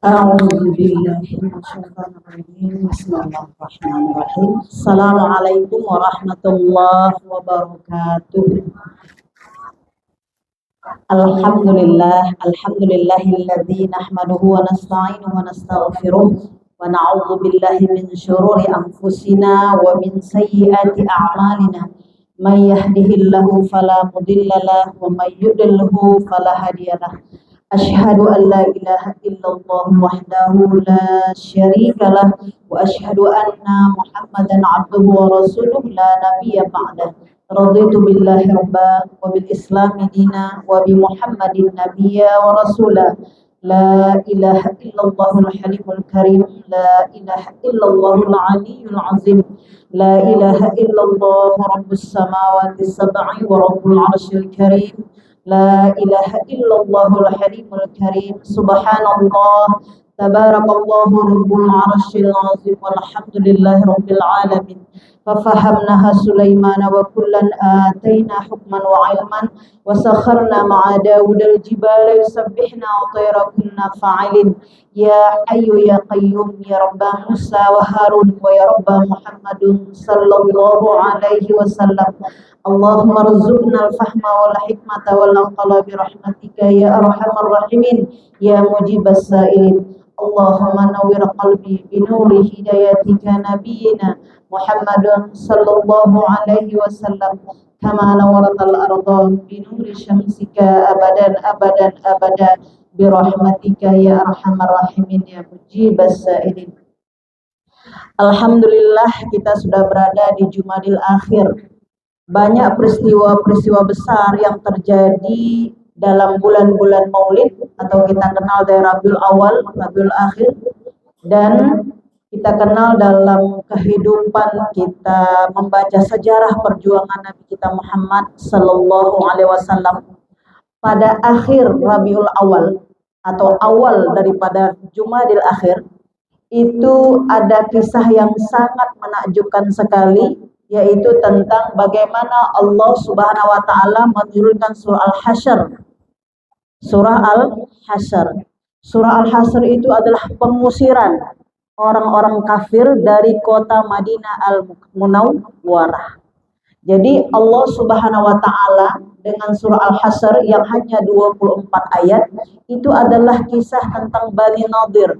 أعوذ بالله من الشيطان الرجيم بسم الله الرحمن الرحيم السلام عليكم ورحمة الله وبركاته الحمد لله الذي نحمده ونستعينه ونستغفره ونعوذ بالله من شرور أنفسنا ومن سيئات أعمالنا من يهده الله فلا مضل له ومن يضلل فلا هادي له أشهد أن لا إله إلا الله وحده لا شريك له وأشهد أن محمدا عبده ورسوله لا نبي بعده رضيت بالله ربا وبالإسلام دينا وبمحمد نبيا ورسولا لا إله إلا الله الحليم الكريم لا إله إلا الله العلي العظيم لا إله إلا الله رب السماوات السبع ورب العرش الكريم لا إله إلا الله الحليم الكريم سبحان الله تبارك الله رب العرش العظيم والحمد لله رب العالمين ففهمناها سليمان وكلا آتينا حكما وعلما وسخرنا مع داود الجبال يسبحنا وطير كنا فاعلين يا حي يا قيوم يا رب موسى وهارون ويا رب محمد صلى الله عليه وسلم اللهم ارزقنا الفهم والحكمة والعقل برحمتك يا أرحم الراحمين يا مجيب السائلين اللهم نور قلبي بنور هدايتك نبينا محمد صلى الله عليه وسلم كما نورت الأرض بنور شمسك أبدا أبدا أبدا برحمتك يا أرحم الراحمين يا مجيب السائلين. Alhamdulillah kita sudah berada di Jumadil Akhir. Banyak peristiwa-peristiwa besar yang terjadi dalam bulan-bulan Maulid atau kita kenal dari Rabiul Awal, Rabiul Akhir, dan kita kenal dalam kehidupan kita membaca sejarah perjuangan Nabi kita Muhammad Sallallahu Alaihi Wasallam pada akhir Rabiul Awal atau awal daripada Jumadil Akhir. Itu ada kisah yang sangat menakjubkan sekali, yaitu tentang bagaimana Allah Subhanahu wa taala menurunkan surah Al-Hasyr. Surah Al-Hasyr. Surah Al-Hasyr itu adalah pengusiran orang-orang kafir dari kota Madinah Al-Munawwarah. Jadi Allah Subhanahu wa taala dengan surah Al-Hasyr yang hanya 24 ayat itu adalah kisah tentang Bani Nadir.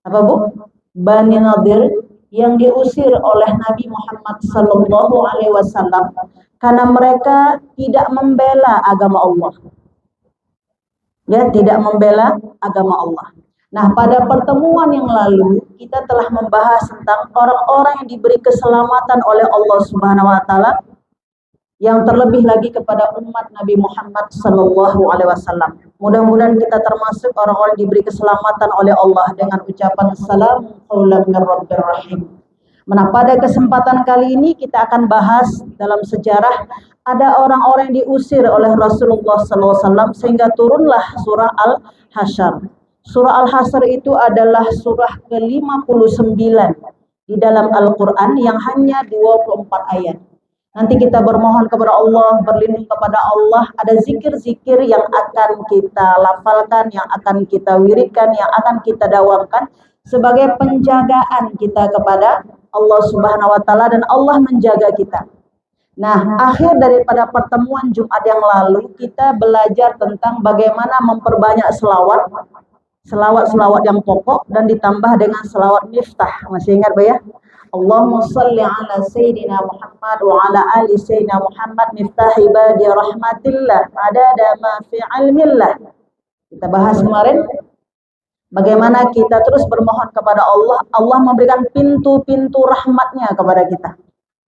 Apa Bu? Bani Nadir yang diusir oleh Nabi Muhammad Sallallahu Alaihi Wasallam karena mereka tidak membela agama Allah. Ya, tidak membela agama Allah. Nah, pada pertemuan yang lalu kita telah membahas tentang orang-orang yang diberi keselamatan oleh Allah Subhanahu wa taala, yang terlebih lagi kepada umat Nabi Muhammad Sallallahu Alaihi Wasallam. Mudah-mudahan kita termasuk orang-orang yang diberi keselamatan oleh Allah dengan ucapan salam qaulan mir rabbir rahim. Nah, pada kesempatan kali ini kita akan bahas dalam sejarah ada orang-orang yang diusir oleh Rasulullah SAW sehingga turunlah surah Al-Hasyr. Surah Al-Hasyr itu adalah surah ke-59 di dalam Al-Quran yang hanya 24 ayat. Nanti kita bermohon kepada Allah, berlindung kepada Allah, ada zikir-zikir yang akan kita lafalkan, yang akan kita wiridkan, yang akan kita dawamkan sebagai penjagaan kita kepada Allah Subhanahu wa taala dan Allah menjaga kita. Nah, akhir daripada pertemuan Jumat yang lalu kita belajar tentang bagaimana memperbanyak selawat yang pokok dan ditambah dengan selawat miftah. Masih ingat Bu ya? Allahumma salli ala Sayyidina Muhammad wa ala ali Sayyidina Muhammad miftah ibadi rahmatillah adada ma fi ilmillah. Kita bahas kemarin bagaimana kita terus bermohon kepada Allah, Allah memberikan pintu-pintu rahmatnya kepada kita.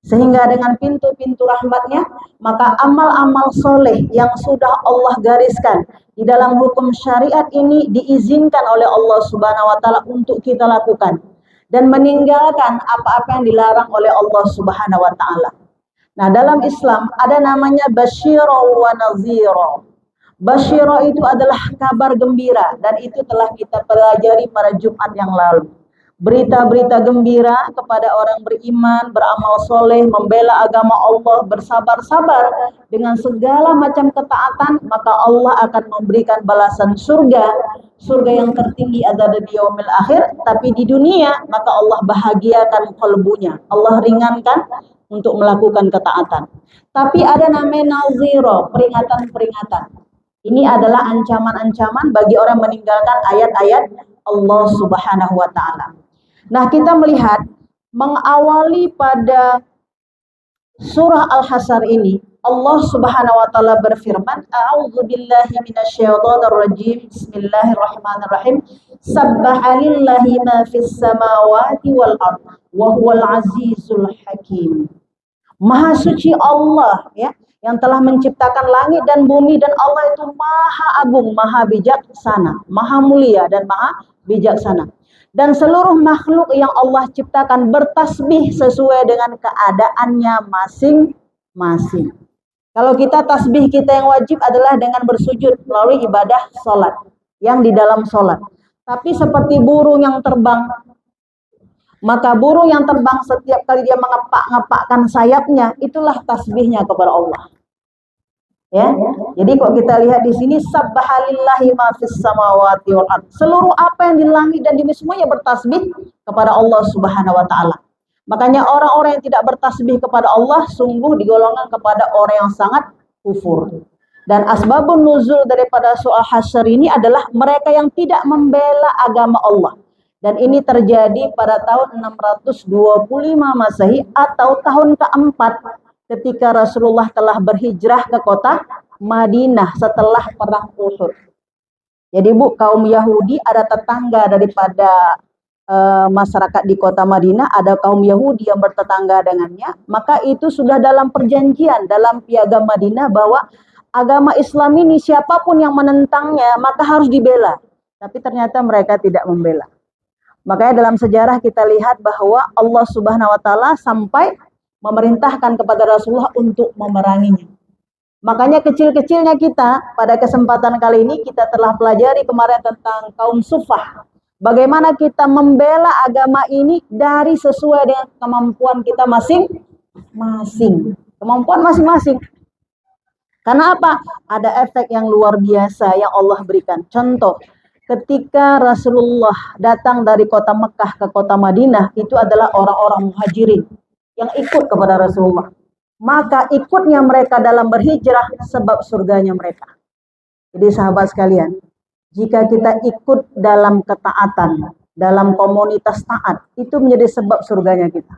Sehingga dengan pintu-pintu rahmatnya, maka amal-amal soleh yang sudah Allah gariskan di dalam hukum syariat ini diizinkan oleh Allah Subhanahu wa taala untuk kita lakukan. Dan meninggalkan apa-apa yang dilarang oleh Allah Subhanahu wa taala. Nah, dalam Islam ada namanya basyira wa nazira. Basyira itu adalah kabar gembira dan itu telah kita pelajari pada Jumat yang lalu. berita-berita gembira kepada orang beriman, beramal soleh, membela agama Allah, bersabar-sabar dengan segala macam ketaatan, maka Allah akan memberikan balasan surga. Surga yang tertinggi ada di yaumil akhir, tapi di dunia maka Allah bahagiakan kalbunya. Allah ringankan untuk melakukan ketaatan. Tapi ada namanya naziro, peringatan-peringatan. Ini adalah ancaman-ancaman bagi orang meninggalkan ayat-ayat Allah Subhanahu wa taala. Nah, kita melihat mengawali pada surah Al-Hasyr ini, Allah Subhanahu wa taala berfirman, A'udzubillahi minasyaitonirrajim. Bismillahirrahmanirrahim. Sabbaha lillahi ma fis samawati wal ard wa huwal azizul hakim. Maha suci Allah, ya, yang telah menciptakan langit dan bumi, dan Allah itu maha agung, maha bijaksana, maha mulia dan maha bijaksana. Dan seluruh makhluk yang Allah ciptakan bertasbih sesuai dengan keadaannya masing-masing. Kalau kita tasbih kita yang wajib adalah dengan bersujud melalui ibadah sholat, yang di dalam sholat. Tapi seperti burung yang terbang, maka burung yang terbang setiap kali dia mengepak-ngepakkan sayapnya, itulah tasbihnya kepada Allah. Ya, jadi kok kita lihat di sini sabbahalillahi ma fis samawati wal ard. Seluruh apa yang di langit dan di bumi semuanya bertasbih kepada Allah Subhanahu wa taala. Makanya orang-orang yang tidak bertasbih kepada Allah sungguh digolongkan kepada orang yang sangat kufur. Dan asbabun nuzul daripada surah Hasyr ini adalah mereka yang tidak membela agama Allah. Dan ini terjadi pada tahun 625 Masehi atau tahun keempat ketika Rasulullah telah berhijrah ke kota Madinah setelah perang Uhud. Jadi Bu, kaum Yahudi ada tetangga daripada masyarakat di kota Madinah, ada kaum Yahudi yang bertetangga dengannya, maka itu sudah dalam perjanjian, dalam piagam Madinah bahwa agama Islam ini siapapun yang menentangnya maka harus dibela. Tapi ternyata mereka tidak membela. Makanya dalam sejarah kita lihat bahwa Allah Subhanahu wa taala sampai memerintahkan kepada Rasulullah untuk memeranginya. Makanya kecil-kecilnya kita pada kesempatan kali ini kita telah pelajari kemarin tentang kaum Sufah. Bagaimana kita membela agama ini dari sesuai dengan kemampuan kita masing-masing. Kemampuan masing-masing. Karena apa? Ada efek yang luar biasa yang Allah berikan. Contoh, ketika Rasulullah datang dari kota Mekah ke kota Madinah, itu adalah orang-orang muhajirin yang ikut kepada Rasulullah. Maka ikutnya mereka dalam berhijrah sebab surganya mereka. Jadi sahabat sekalian, jika kita ikut dalam ketaatan, dalam komunitas taat, itu menjadi sebab surganya kita.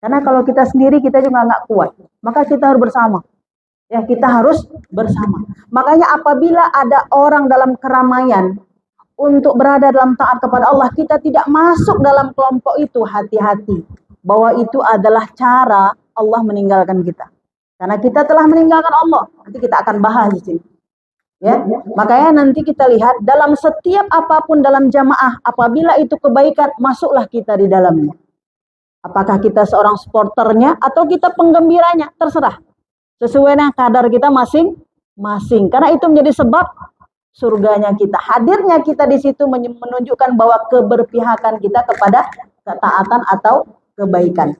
Karena kalau kita sendiri kita juga nggak kuat, maka kita harus bersama. Ya, kita harus bersama. Makanya apabila ada orang dalam keramaian untuk berada dalam taat kepada Allah, kita tidak masuk dalam kelompok itu, hati-hati. Bahwa itu adalah cara Allah meninggalkan kita. Karena kita telah meninggalkan Allah. Nanti kita akan bahas di sini. Ya, makanya nanti kita lihat dalam setiap apapun dalam jamaah, apabila itu kebaikan, masuklah kita di dalamnya. Apakah kita seorang supporternya atau kita penggembiranya, terserah. Sesuai dengan kadar kita masing-masing. Karena itu menjadi sebab surganya kita. Hadirnya kita di situ menunjukkan bahwa keberpihakan kita kepada ketaatan atau kebaikan.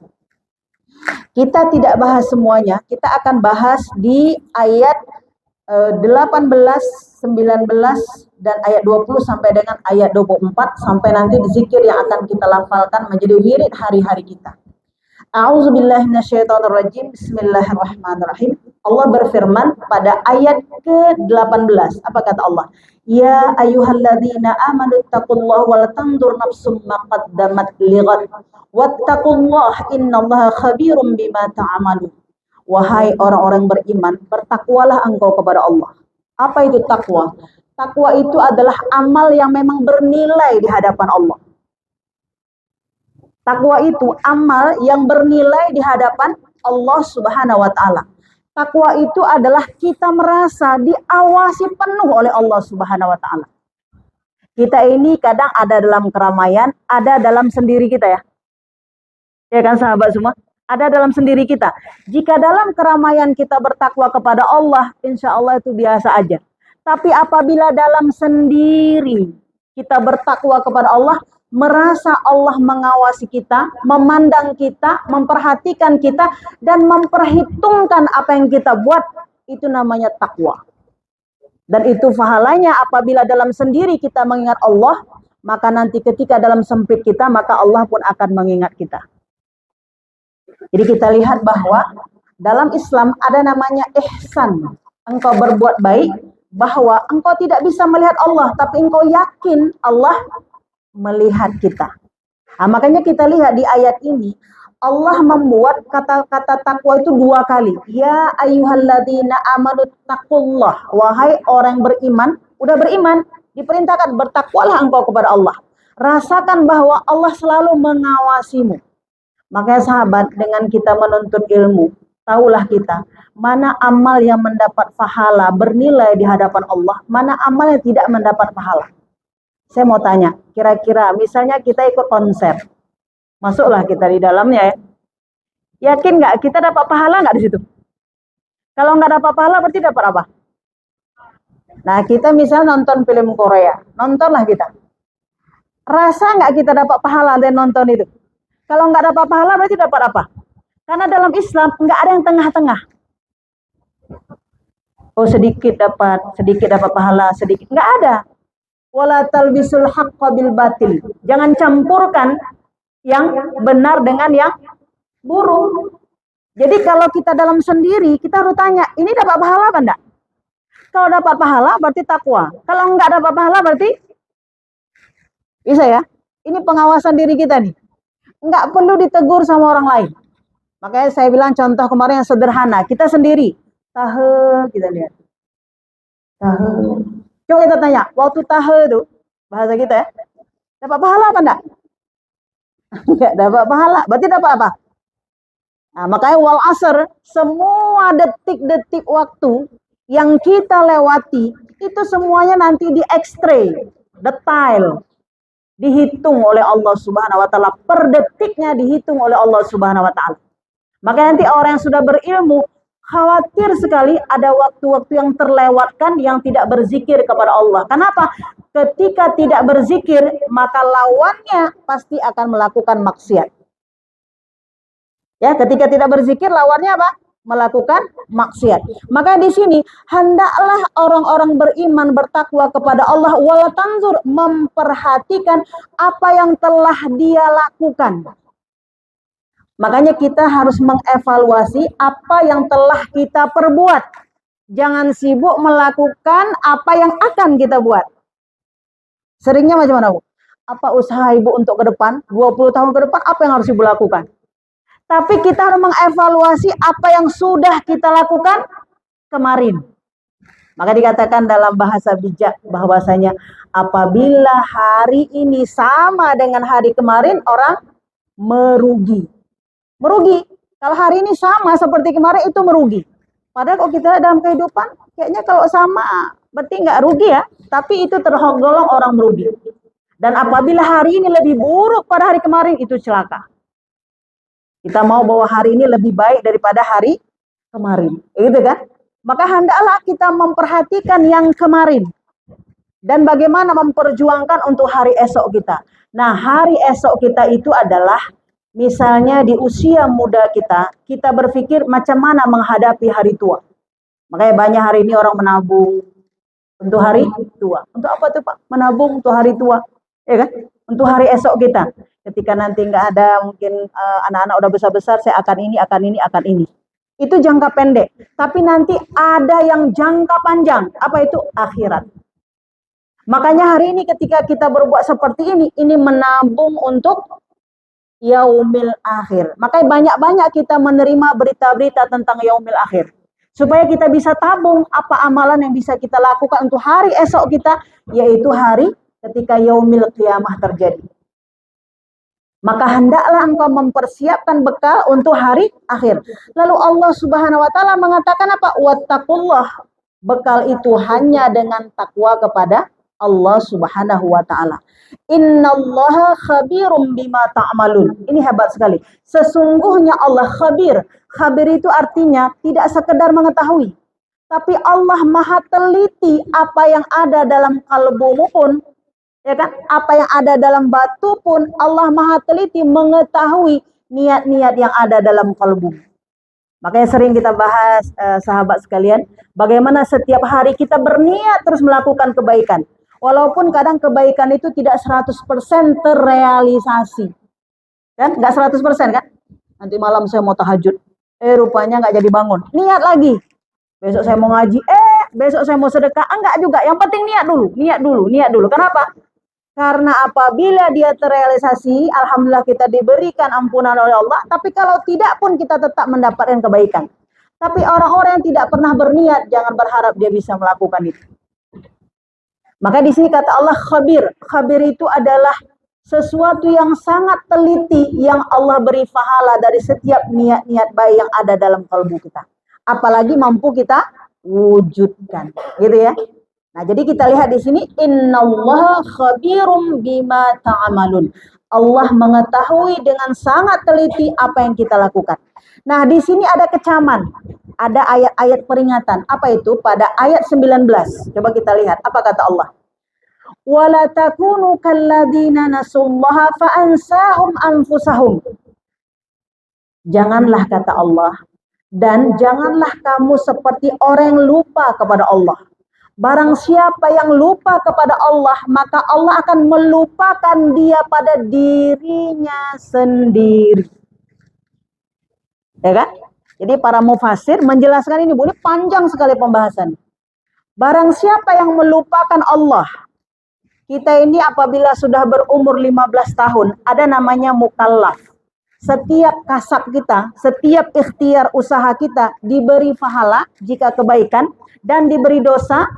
Kita tidak bahas semuanya, kita akan bahas di ayat 18, 19 dan ayat 20 sampai dengan ayat 24 sampai nanti di zikir yang akan kita lafalkan menjadi wirid hari-hari kita. A'udzubillahi minasyaitonirrajim. Bismillahirrahmanirrahim. Allah berfirman pada ayat ke-18. Apa kata Allah? Ya ayyuhalladzina amanu taqullaha wal tanzur nafsum ma qaddamat lighad wattaqullaha innallaha khabirum bima ta'malun. Wahai orang-orang beriman, bertakwalah engkau kepada Allah. Apa itu takwa? Takwa itu adalah amal yang memang bernilai di hadapan Allah. Takwa itu amal yang bernilai di hadapan Allah Subhanahu wa taala. Takwa itu adalah kita merasa diawasi penuh oleh Allah Subhanahu wa taala. Kita ini kadang ada dalam keramaian, ada dalam sendiri kita ya. Ya kan sahabat semua? Ada dalam sendiri kita. Jika dalam keramaian kita bertakwa kepada Allah, insya Allah itu biasa aja. Tapi apabila dalam sendiri kita bertakwa kepada Allah, merasa Allah mengawasi kita, memandang kita, memperhatikan kita, dan memperhitungkan apa yang kita buat, itu namanya takwa. Dan itu pahalanya apabila dalam sendiri kita mengingat Allah, maka nanti ketika dalam sempit kita, maka Allah pun akan mengingat kita. Jadi kita lihat bahwa dalam Islam ada namanya ihsan. Engkau berbuat baik, bahwa engkau tidak bisa melihat Allah, tapi engkau yakin Allah melihat kita. Nah, makanya kita lihat di ayat ini, Allah membuat kata-kata takwa itu 2 kali. Ya ayyuhalladzina amanu taqullah. Wahai orang beriman, udah beriman, diperintahkan bertakwalah engkau kepada Allah. Rasakan bahwa Allah selalu mengawasimu. Makanya sahabat, dengan kita menuntut ilmu, tahulah kita, mana amal yang mendapat pahala, bernilai di hadapan Allah, mana amal yang tidak mendapat pahala. Saya mau tanya, kira-kira misalnya kita ikut konser, masuklah kita di dalamnya ya. Yakin nggak kita dapat pahala nggak di situ? Kalau nggak dapat pahala berarti dapat apa? Nah kita misalnya nonton film Korea, nontonlah kita. Rasa nggak kita dapat pahala dan nonton itu? Kalau nggak dapat pahala berarti dapat apa? Karena dalam Islam nggak ada yang tengah-tengah. Oh sedikit dapat pahala, sedikit nggak ada. Wala talbisul haqqa bil batil. Jangan campurkan yang benar dengan yang buruk. Jadi kalau kita dalam sendiri, kita harus tanya, ini dapat pahala apa enggak? Kalau dapat pahala berarti takwa. Kalau enggak dapat pahala berarti bisa ya. Ini pengawasan diri kita nih. Enggak perlu ditegur sama orang lain. Makanya saya bilang contoh kemarin yang sederhana. Kita sendiri. Kita lihat. Coba kita tanya, waktu itu, bahasa kita ya, dapat pahala apa enggak? Enggak dapat pahala. Berarti dapat apa? Nah, makanya wal asr, semua detik-detik waktu yang kita lewati, itu semuanya nanti di-X-ray, detail, dihitung oleh Allah Subhanahu wa taala, per detiknya dihitung oleh Allah Subhanahu wa taala. Makanya nanti orang yang sudah berilmu khawatir sekali ada waktu-waktu yang terlewatkan yang tidak berzikir kepada Allah. Kenapa? Ketika tidak berzikir, maka lawannya pasti akan melakukan maksiat. Ya, ketika tidak berzikir lawannya apa? Melakukan maksiat. Maka di sini hendaklah orang-orang beriman bertakwa kepada Allah, wala tanzur, memperhatikan apa yang telah dia lakukan. Makanya kita harus mengevaluasi apa yang telah kita perbuat. Jangan sibuk melakukan apa yang akan kita buat. Seringnya macam mana, Bu? Apa usaha Ibu untuk ke depan? 20 tahun ke depan apa yang harus Ibu lakukan? Tapi kita harus mengevaluasi apa yang sudah kita lakukan kemarin. Maka dikatakan dalam bahasa bijak bahwasanya apabila hari ini sama dengan hari kemarin, orang merugi. Merugi. Kalau hari ini sama seperti kemarin, itu merugi. Padahal kalau kita dalam kehidupan, kayaknya kalau sama berarti nggak rugi ya. Tapi itu tergolong orang merugi. Dan apabila hari ini lebih buruk pada hari kemarin, itu celaka. Kita mau bahwa hari ini lebih baik daripada hari kemarin, gitu kan? Maka hendaklah kita memperhatikan yang kemarin dan bagaimana memperjuangkan untuk hari esok kita. Nah, hari esok kita itu adalah misalnya di usia muda kita berpikir macam mana menghadapi hari tua. Makanya banyak hari ini orang menabung untuk hari tua. Untuk apa tuh Pak? Menabung untuk hari tua, ya kan? Untuk hari esok kita. Ketika nanti nggak ada, mungkin anak-anak udah besar-besar, saya akan ini. Itu jangka pendek. Tapi nanti ada yang jangka panjang. Apa itu? Akhirat. Makanya hari ini ketika kita berbuat seperti ini menabung untuk yaumil akhir. Makanya banyak-banyak kita menerima berita-berita tentang yaumil akhir. Supaya kita bisa tabung apa amalan yang bisa kita lakukan untuk hari esok kita, yaitu hari ketika yaumil qiyamah terjadi. Maka hendaklah engkau mempersiapkan bekal untuk hari akhir. Lalu Allah Subhanahu wa taala mengatakan apa? Wattaqullah. Bekal itu hanya dengan takwa kepada Allah Subhanahu wa taala. Innallaha khabirum bima ta'malun. Ini hebat sekali. Sesungguhnya Allah khabir. Khabir itu artinya tidak sekedar mengetahui, tapi Allah Maha teliti apa yang ada dalam kalbumu pun Ya kan? Apa yang ada dalam batu pun Allah Maha teliti mengetahui niat-niat yang ada dalam kalbu. Makanya sering kita bahas sahabat sekalian, bagaimana setiap hari kita berniat terus melakukan kebaikan. Walaupun kadang kebaikan itu tidak 100% terrealisasi. Kan? Enggak 100% kan? Nanti malam saya mau tahajud. Rupanya nggak jadi bangun. Niat lagi. Besok saya mau ngaji. Besok saya mau sedekah. Enggak juga. Yang penting niat dulu. Niat dulu. Niat dulu. Kenapa? Karena apabila dia terrealisasi, alhamdulillah kita diberikan ampunan oleh Allah. Tapi kalau tidak pun kita tetap mendapatkan kebaikan. Tapi orang-orang yang tidak pernah berniat, jangan berharap dia bisa melakukan itu. Maka di sini kata Allah khabir. Khabir itu adalah sesuatu yang sangat teliti yang Allah beri pahala dari setiap niat-niat baik yang ada dalam kalbu kita. Apalagi mampu kita wujudkan, gitu ya. Nah, jadi kita lihat di sini innallaha khabirum bima ta'malun. Allah mengetahui dengan sangat teliti apa yang kita lakukan. Nah, di sini ada kecaman. Ada ayat-ayat peringatan. Apa itu? Pada ayat 19. Coba kita lihat apa kata Allah. Wala takunu kalladzina nasullaha fa'ansahum anfusahum. Janganlah kata Allah, dan janganlah kamu seperti orang yang lupa kepada Allah. Barang siapa yang lupa kepada Allah, maka Allah akan melupakan dia pada dirinya sendiri. Ya kan? Jadi para mufasir menjelaskan ini, boleh panjang sekali pembahasan. Barang siapa yang melupakan Allah, kita ini apabila sudah berumur 15 tahun, ada namanya mukallaf. Setiap kasab kita, setiap ikhtiar usaha kita diberi pahala jika kebaikan dan diberi dosa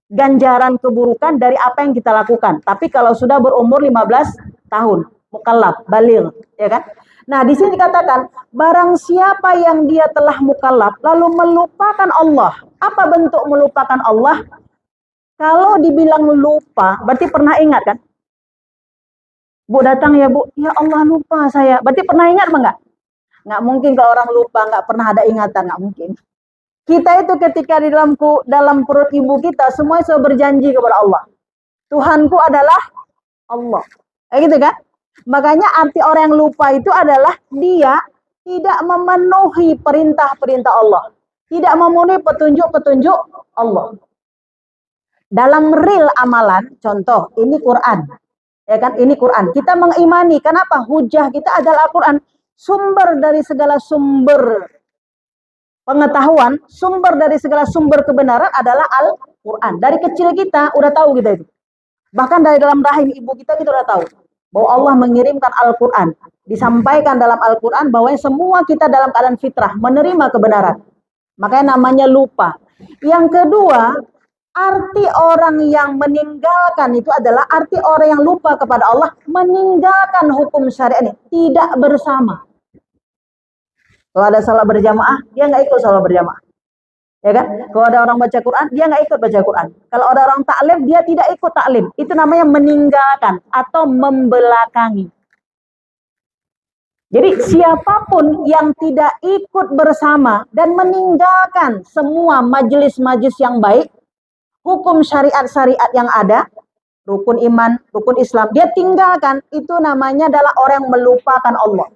ganjaran keburukan dari apa yang kita lakukan. Tapi kalau sudah berumur 15 tahun, mukallaf, baligh, ya kan? Nah, di sini dikatakan barang siapa yang dia telah mukallaf lalu melupakan Allah. Apa bentuk melupakan Allah? Kalau dibilang lupa, berarti pernah ingat kan? Bu datang ya Bu, ya Allah lupa saya. Berarti pernah ingat enggak? Nggak mungkin kalau orang lupa nggak pernah ada ingatan, nggak mungkin. Kita itu ketika di dalam perut ibu kita semuanya sudah berjanji kepada Allah. Tuhanku adalah Allah. Kayak gitu kan? Makanya arti orang yang lupa itu adalah dia tidak memenuhi perintah-perintah Allah. Tidak memenuhi petunjuk-petunjuk Allah. Dalam real amalan, contoh, ini Quran. Ya kan? Ini Quran. Kita mengimani. Kenapa? Hujah kita adalah Al-Quran. Sumber dari segala sumber pengetahuan, sumber dari segala sumber kebenaran adalah Al-Quran. Dari kecil kita udah tahu kita itu. Bahkan dari dalam rahim ibu kita udah tahu bahwa Allah mengirimkan Al-Quran. Disampaikan dalam Al-Quran bahwa semua kita dalam keadaan fitrah, menerima kebenaran. Makanya namanya lupa. Yang kedua, arti orang yang meninggalkan itu adalah arti orang yang lupa kepada Allah, meninggalkan hukum syariat ini, tidak bersama. Kalau ada salat berjamaah, dia nggak ikut salat berjamaah. Ya kan? Kalau ada orang baca Quran, dia nggak ikut baca Quran. Kalau ada orang taklim, dia tidak ikut taklim. Itu namanya meninggalkan atau membelakangi. Jadi siapapun yang tidak ikut bersama dan meninggalkan semua majelis-majelis yang baik, hukum syariat-syariat yang ada, rukun iman, rukun Islam, dia tinggalkan, itu namanya adalah orang yang melupakan Allah.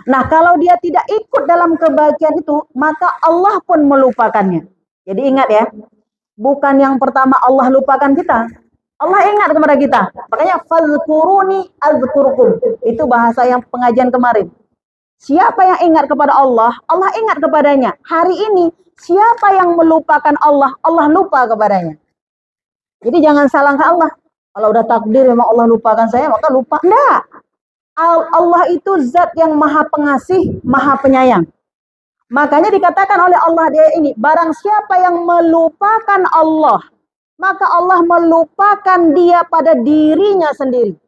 Nah, kalau dia tidak ikut dalam kebahagiaan itu, maka Allah pun melupakannya. Jadi ingat ya, bukan yang pertama Allah lupakan kita. Allah ingat kepada kita. Makanya fazkuruni azkurkum. Itu bahasa yang pengajian kemarin. Siapa yang ingat kepada Allah, Allah ingat kepadanya. Hari ini, siapa yang melupakan Allah, Allah lupa kepadanya. Jadi jangan salahkan Allah. Kalau udah takdir memang Allah lupakan saya, maka lupa. Enggak. Allah itu zat yang maha pengasih, maha penyayang. Makanya dikatakan oleh Allah dia ini, barang siapa yang melupakan Allah, maka Allah melupakan dia pada dirinya sendiri.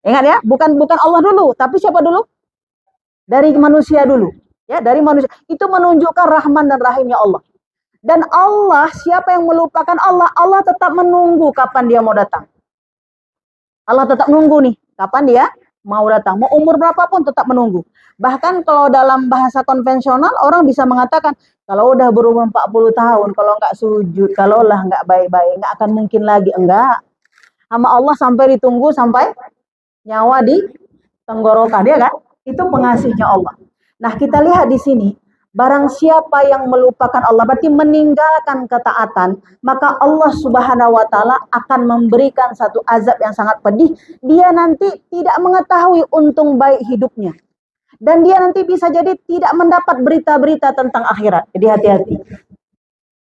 Ingat ya, bukan Allah dulu, tapi siapa dulu? Dari manusia dulu. Ya, dari manusia. Itu menunjukkan Rahman dan Rahimnya Allah. Dan Allah, siapa yang melupakan Allah, Allah tetap menunggu kapan dia mau datang. Allah tetap nunggu nih, kapan dia mau datang. Mau umur berapapun tetap menunggu. Bahkan kalau dalam bahasa konvensional orang bisa mengatakan kalau udah berumur 40 tahun, kalau nggak sujud, kalau lah nggak baik-baik, nggak akan mungkin lagi. Enggak. Sama Allah sampai ditunggu sampai nyawa di tenggorokan, ya kan? Itu pengasihnya Allah. Nah, kita lihat di sini, barang siapa yang melupakan Allah, berarti meninggalkan ketaatan, maka Allah Subhanahu wa taala akan memberikan satu azab yang sangat pedih. Dia nanti tidak mengetahui untung baik hidupnya. Dan dia nanti bisa jadi tidak mendapat berita-berita tentang akhirat. Jadi hati-hati.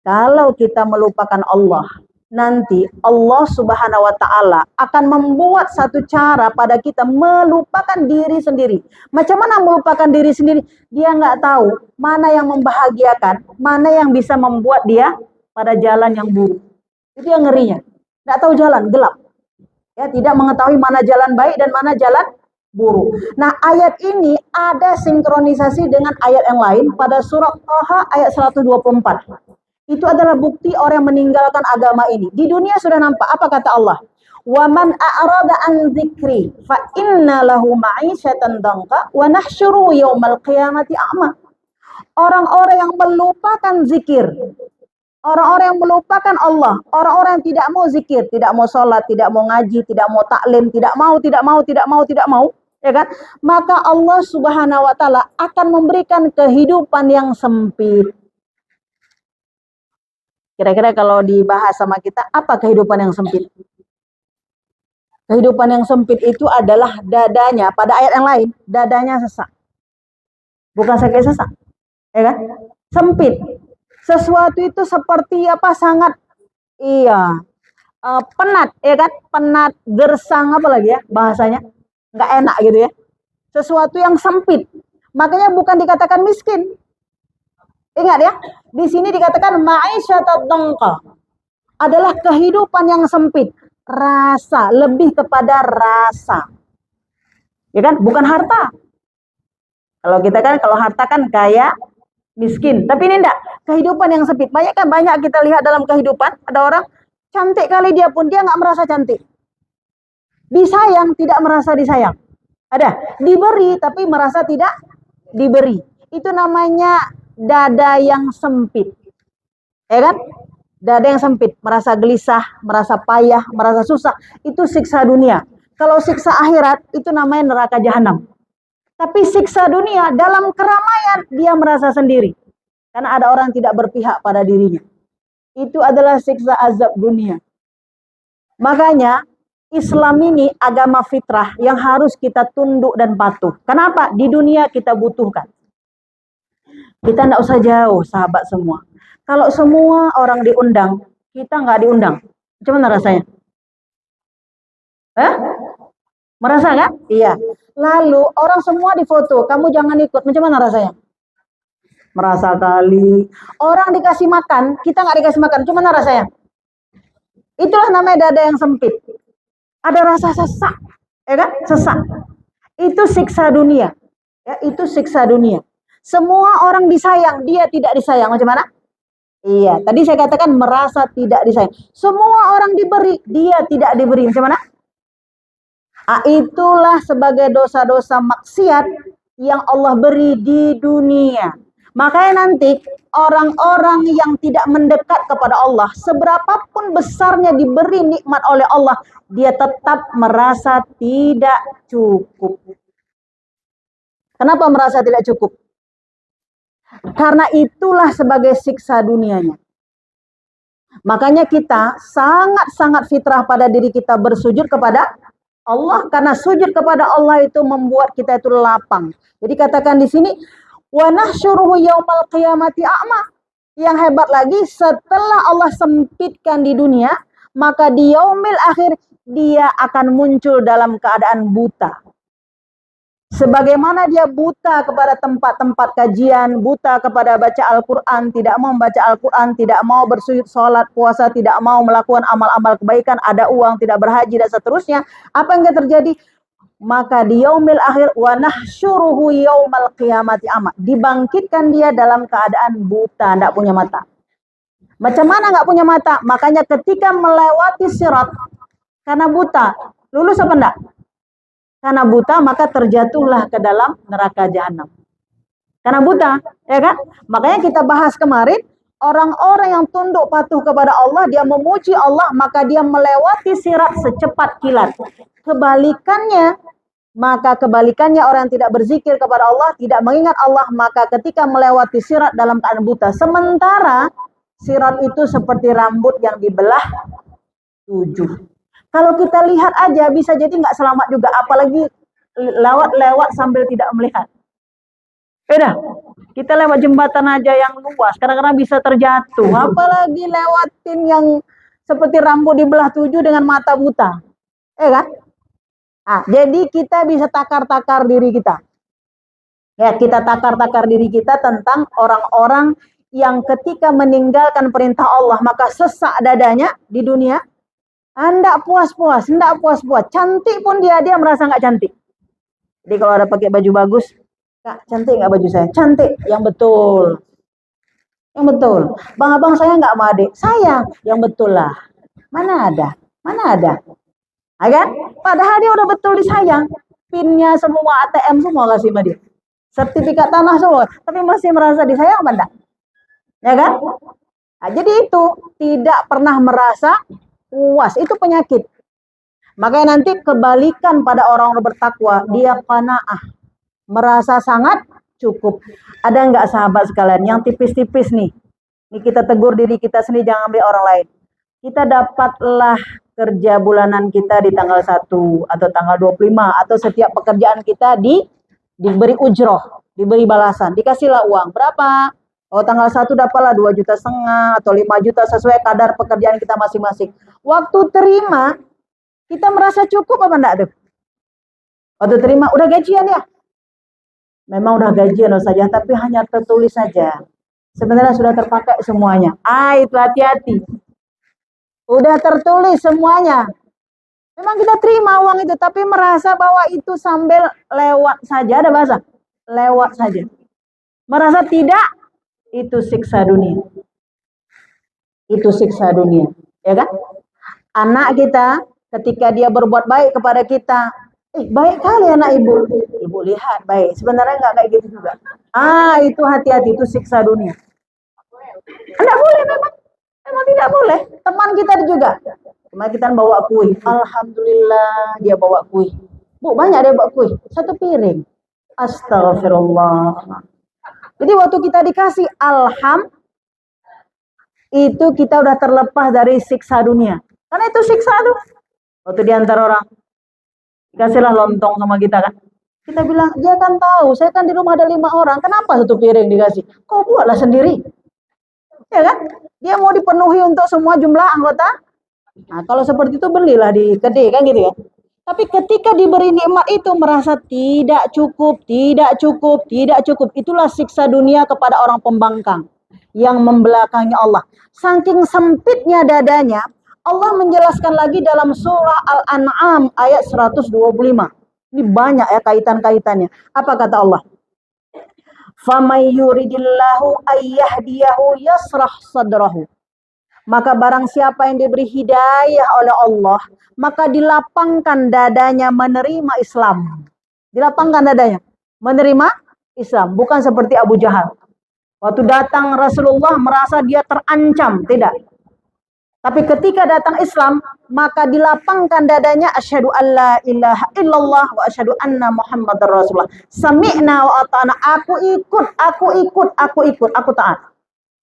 Kalau kita melupakan Allah, nanti Allah Subhanahu wa taala akan membuat satu cara pada kita melupakan diri sendiri. Macam mana melupakan diri sendiri? Dia nggak tahu mana yang membahagiakan, mana yang bisa membuat dia pada jalan yang buruk. Itu yang ngerinya. Nggak tahu jalan, gelap. Ya, tidak mengetahui mana jalan baik dan mana jalan buruk. Nah, ayat ini ada sinkronisasi dengan ayat yang lain pada surah Thaha ayat 124. Itu adalah bukti orang yang meninggalkan agama ini. Di dunia sudah nampak. Apa kata Allah? Wa man a'rada an dzikri fa inna lahu ma'isyatan dhanqa wa nahsyuru yaumal qiyamati a'ma. Orang-orang yang melupakan zikir, orang-orang yang melupakan Allah, orang-orang yang tidak mau zikir, tidak mau sholat, tidak mau ngaji, tidak mau taklim, tidak mau, ya kan? Maka Allah Subhanahu wa taala akan memberikan kehidupan yang sempit. Kira-kira kalau dibahas sama kita, apa kehidupan yang sempit? Kehidupan yang sempit itu adalah dadanya, pada ayat yang lain, dadanya sesak. Bukan sakit sesak, ya kan? Sempit. Sesuatu itu seperti apa, sangat, penat, ya kan? Penat, gersang, apa lagi ya bahasanya? Nggak enak gitu ya. Sesuatu yang sempit. Makanya bukan dikatakan miskin. Ingat ya, di sini dikatakan ma'isyatad dhanqa. Adalah kehidupan yang sempit, rasa, lebih kepada rasa. Ya kan? Bukan harta. Kalau kita kan, kalau harta kan kaya, miskin. Tapi ini enggak, kehidupan yang sempit. Banyak kita lihat dalam kehidupan, ada orang cantik kali dia pun dia nggak merasa cantik. Disayang, tidak merasa disayang. Ada, diberi tapi merasa tidak diberi. Itu namanya dada yang sempit, ya kan? Dada yang sempit, merasa gelisah, merasa payah, merasa susah, itu siksa dunia. Kalau siksa akhirat itu namanya neraka jahanam. Tapi siksa dunia dalam keramaian dia merasa sendiri, karena ada orang tidak berpihak pada dirinya. Itu adalah siksa azab dunia. Makanya Islam ini agama fitrah yang harus kita tunduk dan patuh. Kenapa? Di dunia kita butuhkan. Kita tidak usah jauh, sahabat semua. Kalau semua orang diundang, kita nggak diundang. Gimana rasanya? Merasa kan? Iya. Lalu orang semua difoto, kamu jangan ikut. Macam mana rasanya? Merasa kali. Orang dikasih makan, kita nggak dikasih makan. Macam mana rasanya? Itulah namanya dada yang sempit. Ada rasa sesak, ya kan? Sesak. Itu siksa dunia. Ya, itu siksa dunia. Semua orang disayang, dia tidak disayang. Macam mana? Iya, tadi saya katakan merasa tidak disayang. Semua orang diberi, dia tidak diberi. Macam mana? Itulah sebagai dosa-dosa maksiat yang Allah beri di dunia. Makanya nanti orang-orang yang tidak mendekat kepada Allah, seberapapun besarnya diberi nikmat oleh Allah, dia tetap merasa tidak cukup. Kenapa merasa tidak cukup? Karena itulah sebagai siksa dunianya. Makanya kita sangat-sangat fitrah pada diri kita bersujud kepada Allah, karena sujud kepada Allah itu membuat kita itu lapang. Jadi katakan di sini, wa nahsyuruhu yaumal qiyamati a'ma. Yang hebat lagi, setelah Allah sempitkan di dunia, maka di yaumil akhir dia akan muncul dalam keadaan buta. Sebagaimana dia buta kepada tempat-tempat kajian, buta kepada baca Al-Quran, tidak mau membaca Al-Quran, tidak mau bersujud, sholat, puasa, tidak mau melakukan amal-amal kebaikan, ada uang, tidak berhaji, dan seterusnya. Apa yang terjadi? Maka di yaumil akhir, wa nahsyuruhu yaumal qiyamati a'ma. Dibangkitkan dia dalam keadaan buta, tidak punya mata. Macam mana nggak punya mata? Makanya ketika melewati sirat, karena buta, lulus apa enggak? Karena buta maka terjatuhlah ke dalam neraka jahanam. Karena buta, ya kan? Makanya kita bahas kemarin, orang-orang yang tunduk patuh kepada Allah, dia memuji Allah, maka dia melewati sirat secepat kilat. Kebalikannya, orang yang tidak berzikir kepada Allah, tidak mengingat Allah, maka ketika melewati sirat dalam keadaan buta. Sementara sirat itu seperti rambut yang dibelah 7. Kalau kita lihat aja bisa jadi nggak selamat juga, apalagi lewat sambil tidak melihat. Beda, kita lewat jembatan aja yang luas, kadang-kadang bisa terjatuh, apalagi lewatin yang seperti rambut dibelah 7 dengan mata buta, kan? Jadi kita bisa takar-takar diri kita. Ya, kita takar-takar diri kita tentang orang-orang yang ketika meninggalkan perintah Allah maka sesak dadanya di dunia. Hendak puas-puas, cantik pun dia merasa nggak cantik. Jadi kalau ada pakai baju bagus, Kak, cantik nggak baju saya? Cantik, yang betul. Yang betul. Bang abang saya nggak sama adik. Sayang, yang betul lah. Mana ada? Kan? Padahal dia udah betul disayang. Pinnya semua, ATM semua kasih sama dia. Sertifikat tanah semua. Tapi masih merasa disayang apa enggak? Ya kan? Jadi itu tidak pernah merasa puas. Itu penyakit. Makanya nanti kebalikan pada orang-orang bertakwa. Dia qanaah. Merasa sangat cukup. Ada nggak sahabat sekalian yang tipis-tipis nih? Ini kita tegur diri kita sendiri, jangan ambil orang lain. Kita dapatlah kerja bulanan kita di tanggal 1 atau tanggal 25 atau setiap pekerjaan kita diberi ujroh, diberi balasan, dikasihlah uang. Berapa? Oh, tanggal 1 dapatlah 2,5 juta atau 5 juta sesuai kadar pekerjaan kita masing-masing. Waktu terima, kita merasa cukup apa enggak tuh? Waktu terima, udah gajian ya? Memang udah gajian saja, tapi hanya tertulis saja. Sebenarnya sudah terpakai semuanya. Itu hati-hati. Udah tertulis semuanya. Memang kita terima uang itu, tapi merasa bahwa itu sambil lewat saja, ada bahasa? Lewat saja. Merasa tidak, itu siksa dunia. Itu siksa dunia. Ya kan? Anak kita, ketika dia berbuat baik kepada kita, baik kali anak ibu. Ibu lihat baik. Sebenarnya nggak kayak gitu juga. Itu hati-hati, itu siksa dunia. Enggak boleh memang. Memang tidak boleh. Teman kita juga. Kemarin kita bawa kue. Alhamdulillah dia bawa kue. Bu, banyak dia bawa kue. 1 piring. Astagfirullah. Jadi waktu kita dikasih alham, itu kita udah terlepas dari siksa dunia. Karena itu siksa tuh. Waktu diantar orang, dikasihlah lontong sama kita kan. Kita bilang, dia kan tahu, saya kan di rumah ada 5 orang, kenapa 1 piring dikasih? Kau buatlah sendiri. Ya kan? Dia mau dipenuhi untuk semua jumlah anggota. Kalau seperti itu belilah di kedai kan gitu ya. Tapi ketika diberi nikmat itu merasa tidak cukup. Itulah siksa dunia kepada orang pembangkang yang membelakangi Allah. Saking sempitnya dadanya, Allah menjelaskan lagi dalam surah Al-An'am ayat 125. Ini banyak ya kaitan-kaitannya. Apa kata Allah? فَمَنْ يُرِدِ اللَّهُ أَنْ يَهْدِيَهُ يَشْرَحْ صَدْرَهُ. Maka barang siapa yang diberi hidayah oleh Allah, maka dilapangkan dadanya menerima Islam. Dilapangkan dadanya menerima Islam, bukan seperti Abu Jahal. Waktu datang Rasulullah merasa dia terancam, tidak. Tapi ketika datang Islam, maka dilapangkan dadanya, asyhadu alla ilaha illallah wa asyhadu anna Muhammadar Rasulullah. Sami'na wa ata'na. Aku taat.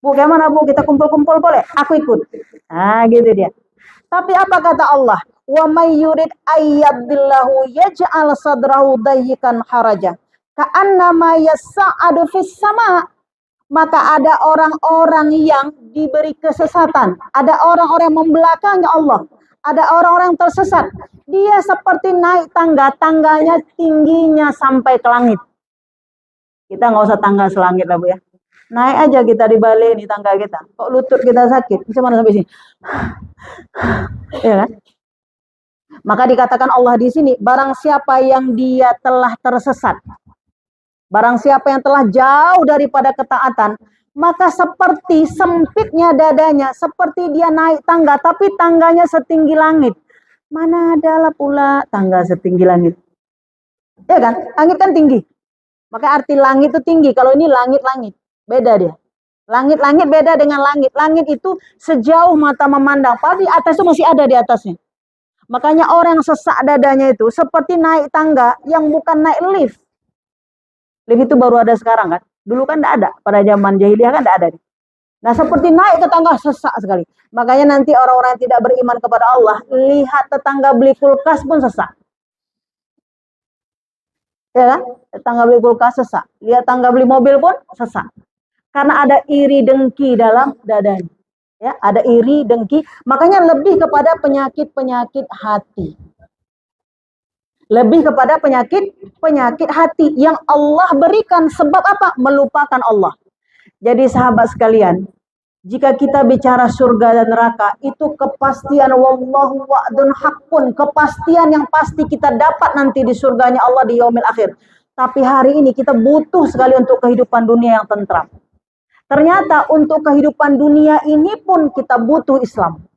Bu, gimana Bu? Kita kumpul-kumpul boleh? Aku ikut. Gitu dia. Tapi apa kata Allah? Wa may yurid ayyadillahu yaj'al sadrahu dayyikan haraja. Ka'annama yas'adu fis sama'. Maka ada orang-orang yang diberi kesesatan. Ada orang-orang yang membelakangi Allah. Ada orang-orang yang tersesat. Dia seperti naik tangga. Tangganya tingginya sampai ke langit. Kita nggak usah tangga selangit lah Bu ya. Naik aja kita di Bali nih tangga kita. Kok lutut kita sakit? Macam mana sampai sini? Ya kan? Maka dikatakan Allah di sini, barang siapa yang dia telah tersesat, barang siapa yang telah jauh daripada ketaatan, maka seperti sempitnya dadanya, seperti dia naik tangga, tapi tangganya setinggi langit. Mana adalah pula tangga setinggi langit. Ya kan? Langit kan tinggi. Maka arti langit itu tinggi. Kalau ini langit-langit, beda dia. Langit-langit beda dengan langit. Langit itu sejauh mata memandang. Padahal di atas itu masih ada di atasnya. Makanya orang yang sesak dadanya itu seperti naik tangga yang bukan naik lift. Lift itu baru ada sekarang kan. Dulu kan tidak ada. Pada zaman jahiliyah kan tidak ada. Nah seperti naik ke tangga sesak sekali. Makanya nanti orang-orang yang tidak beriman kepada Allah, lihat tetangga beli kulkas pun sesak. Ya kan? Tetangga beli kulkas sesak. Lihat tetangga beli mobil pun sesak. Karena ada iri dengki dalam dadanya. Ya, ada iri, dengki, makanya lebih kepada penyakit-penyakit hati. Lebih kepada penyakit hati yang Allah berikan sebab apa? Melupakan Allah. Jadi sahabat sekalian, jika kita bicara surga dan neraka, itu kepastian wallahu wa'dun haqqun, kepastian yang pasti kita dapat nanti di surganya Allah di yaumil akhir. Tapi hari ini kita butuh sekali untuk kehidupan dunia yang tentram. Ternyata untuk kehidupan dunia ini pun kita butuh Islam.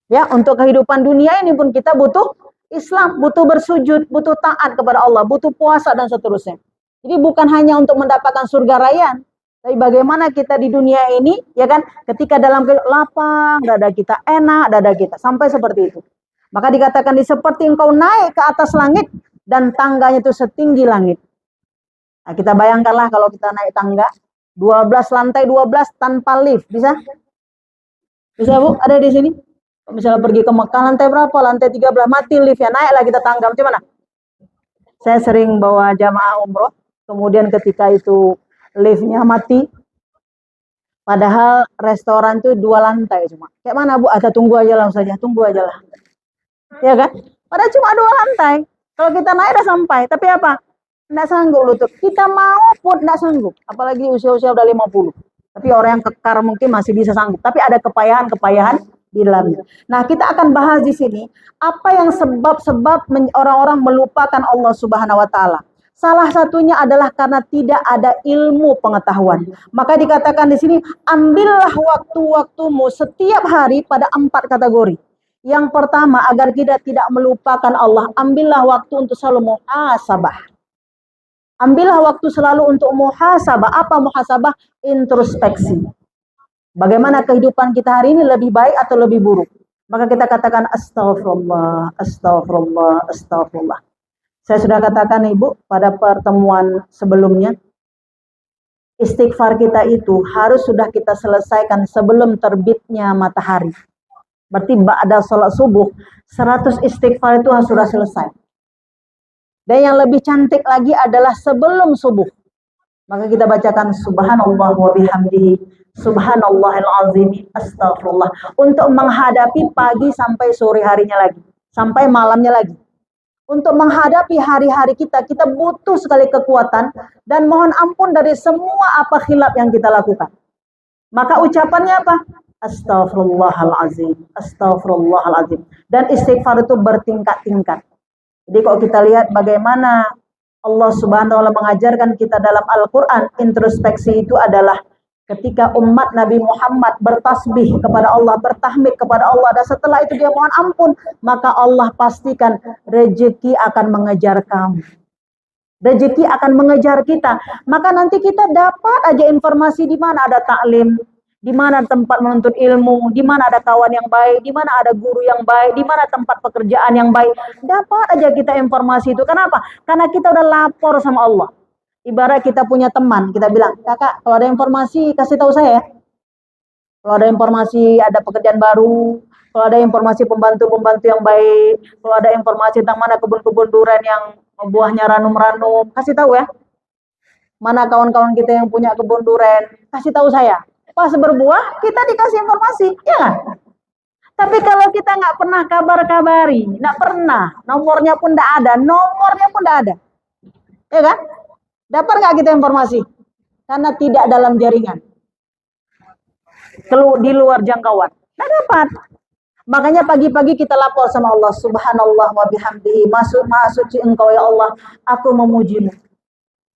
Ya, untuk kehidupan dunia ini pun kita butuh Islam, butuh bersujud, butuh taat kepada Allah, butuh puasa dan seterusnya. Jadi bukan hanya untuk mendapatkan surga rayaan, tapi bagaimana kita di dunia ini, ya kan, ketika dalam lapang, dada kita enak, dada kita sampai seperti itu. Maka dikatakan seperti engkau naik ke atas langit dan tangganya itu setinggi langit. Nah, kita bayangkanlah kalau kita naik tangga 12 lantai 12 tanpa lift, bisa? Bisa Bu? Ada di sini? Misalnya pergi ke Mekah lantai berapa? Lantai 13, mati liftnya, naiklah kita tangga, macam mana? Saya sering bawa jamaah umroh, kemudian ketika itu liftnya mati, padahal restoran itu 2 lantai cuma. Kayak mana Bu? Ada tunggu aja lah saja, tunggu aja lah. Ya kan? Padahal cuma 2 lantai. Kalau kita naik udah sampai, tapi apa? Tidak sanggup lutut. Kita mau pun tidak sanggup. Apalagi usia-usia udah 50. Tapi orang yang kekar mungkin masih bisa sanggup. Tapi ada kepayahan-kepayahan di dalamnya. Nah, kita akan bahas di sini apa yang sebab-sebab orang-orang melupakan Allah Subhanahu wa taala. Salah satunya adalah karena tidak ada ilmu pengetahuan. Maka dikatakan di sini, ambillah waktu-waktumu setiap hari pada 4 kategori. Yang pertama, agar kita tidak melupakan Allah, ambillah waktu untuk selalu muhasabah. Ambillah waktu selalu untuk muhasabah. Apa muhasabah? Introspeksi. Bagaimana kehidupan kita hari ini, lebih baik atau lebih buruk? Maka kita katakan astagfirullah, astagfirullah, astagfirullah. Saya sudah katakan Ibu pada pertemuan sebelumnya, istighfar kita itu harus sudah kita selesaikan sebelum terbitnya matahari. Berarti ba'da sholat subuh, 100 istighfar itu harus sudah selesai. Dan yang lebih cantik lagi adalah sebelum subuh. Maka kita bacakan subhanallah wa bihamdihi, subhanallahil azim, astagfirullah. Untuk menghadapi pagi sampai sore harinya lagi. Sampai malamnya lagi. Untuk menghadapi hari-hari kita, kita butuh sekali kekuatan. Dan mohon ampun dari semua apa khilaf yang kita lakukan. Maka ucapannya apa? Astaghfirullahalazim, astaghfirullahalazim. Dan istighfar itu bertingkat-tingkat. Jadi kalau kita lihat bagaimana Allah Subhanahu wa taala mengajarkan kita dalam Al-Qur'an, introspeksi itu adalah ketika umat Nabi Muhammad bertasbih kepada Allah, bertahmid kepada Allah, dan setelah itu dia mohon ampun, maka Allah pastikan rezeki akan mengejar kamu. Rezeki akan mengejar kita. Maka nanti kita dapat aja informasi di mana ada taklim, di mana tempat menuntut ilmu, di mana ada kawan yang baik, di mana ada guru yang baik, di mana tempat pekerjaan yang baik. Dapat aja kita informasi itu. Kenapa? Karena kita udah lapor sama Allah. Ibarat kita punya teman, kita bilang, kakak kalau ada informasi kasih tahu saya. Kalau ada informasi ada pekerjaan baru, kalau ada informasi pembantu-pembantu yang baik, kalau ada informasi tentang mana kebun-kebun durian yang buahnya ranum-ranum, kasih tahu ya. Mana kawan-kawan kita yang punya kebun durian, kasih tahu saya. Pas berbuah, kita dikasih informasi, ya kan? Tapi kalau kita nggak pernah kabar-kabari, nggak pernah, nomornya pun nggak ada, ya kan? Dapat nggak kita informasi? Karena tidak dalam jaringan, di luar jangkauan, nggak dapat. Makanya pagi-pagi kita lapor sama Allah, subhanallah wa bihamdihi, maha suci engkau ya Allah, aku memujimu.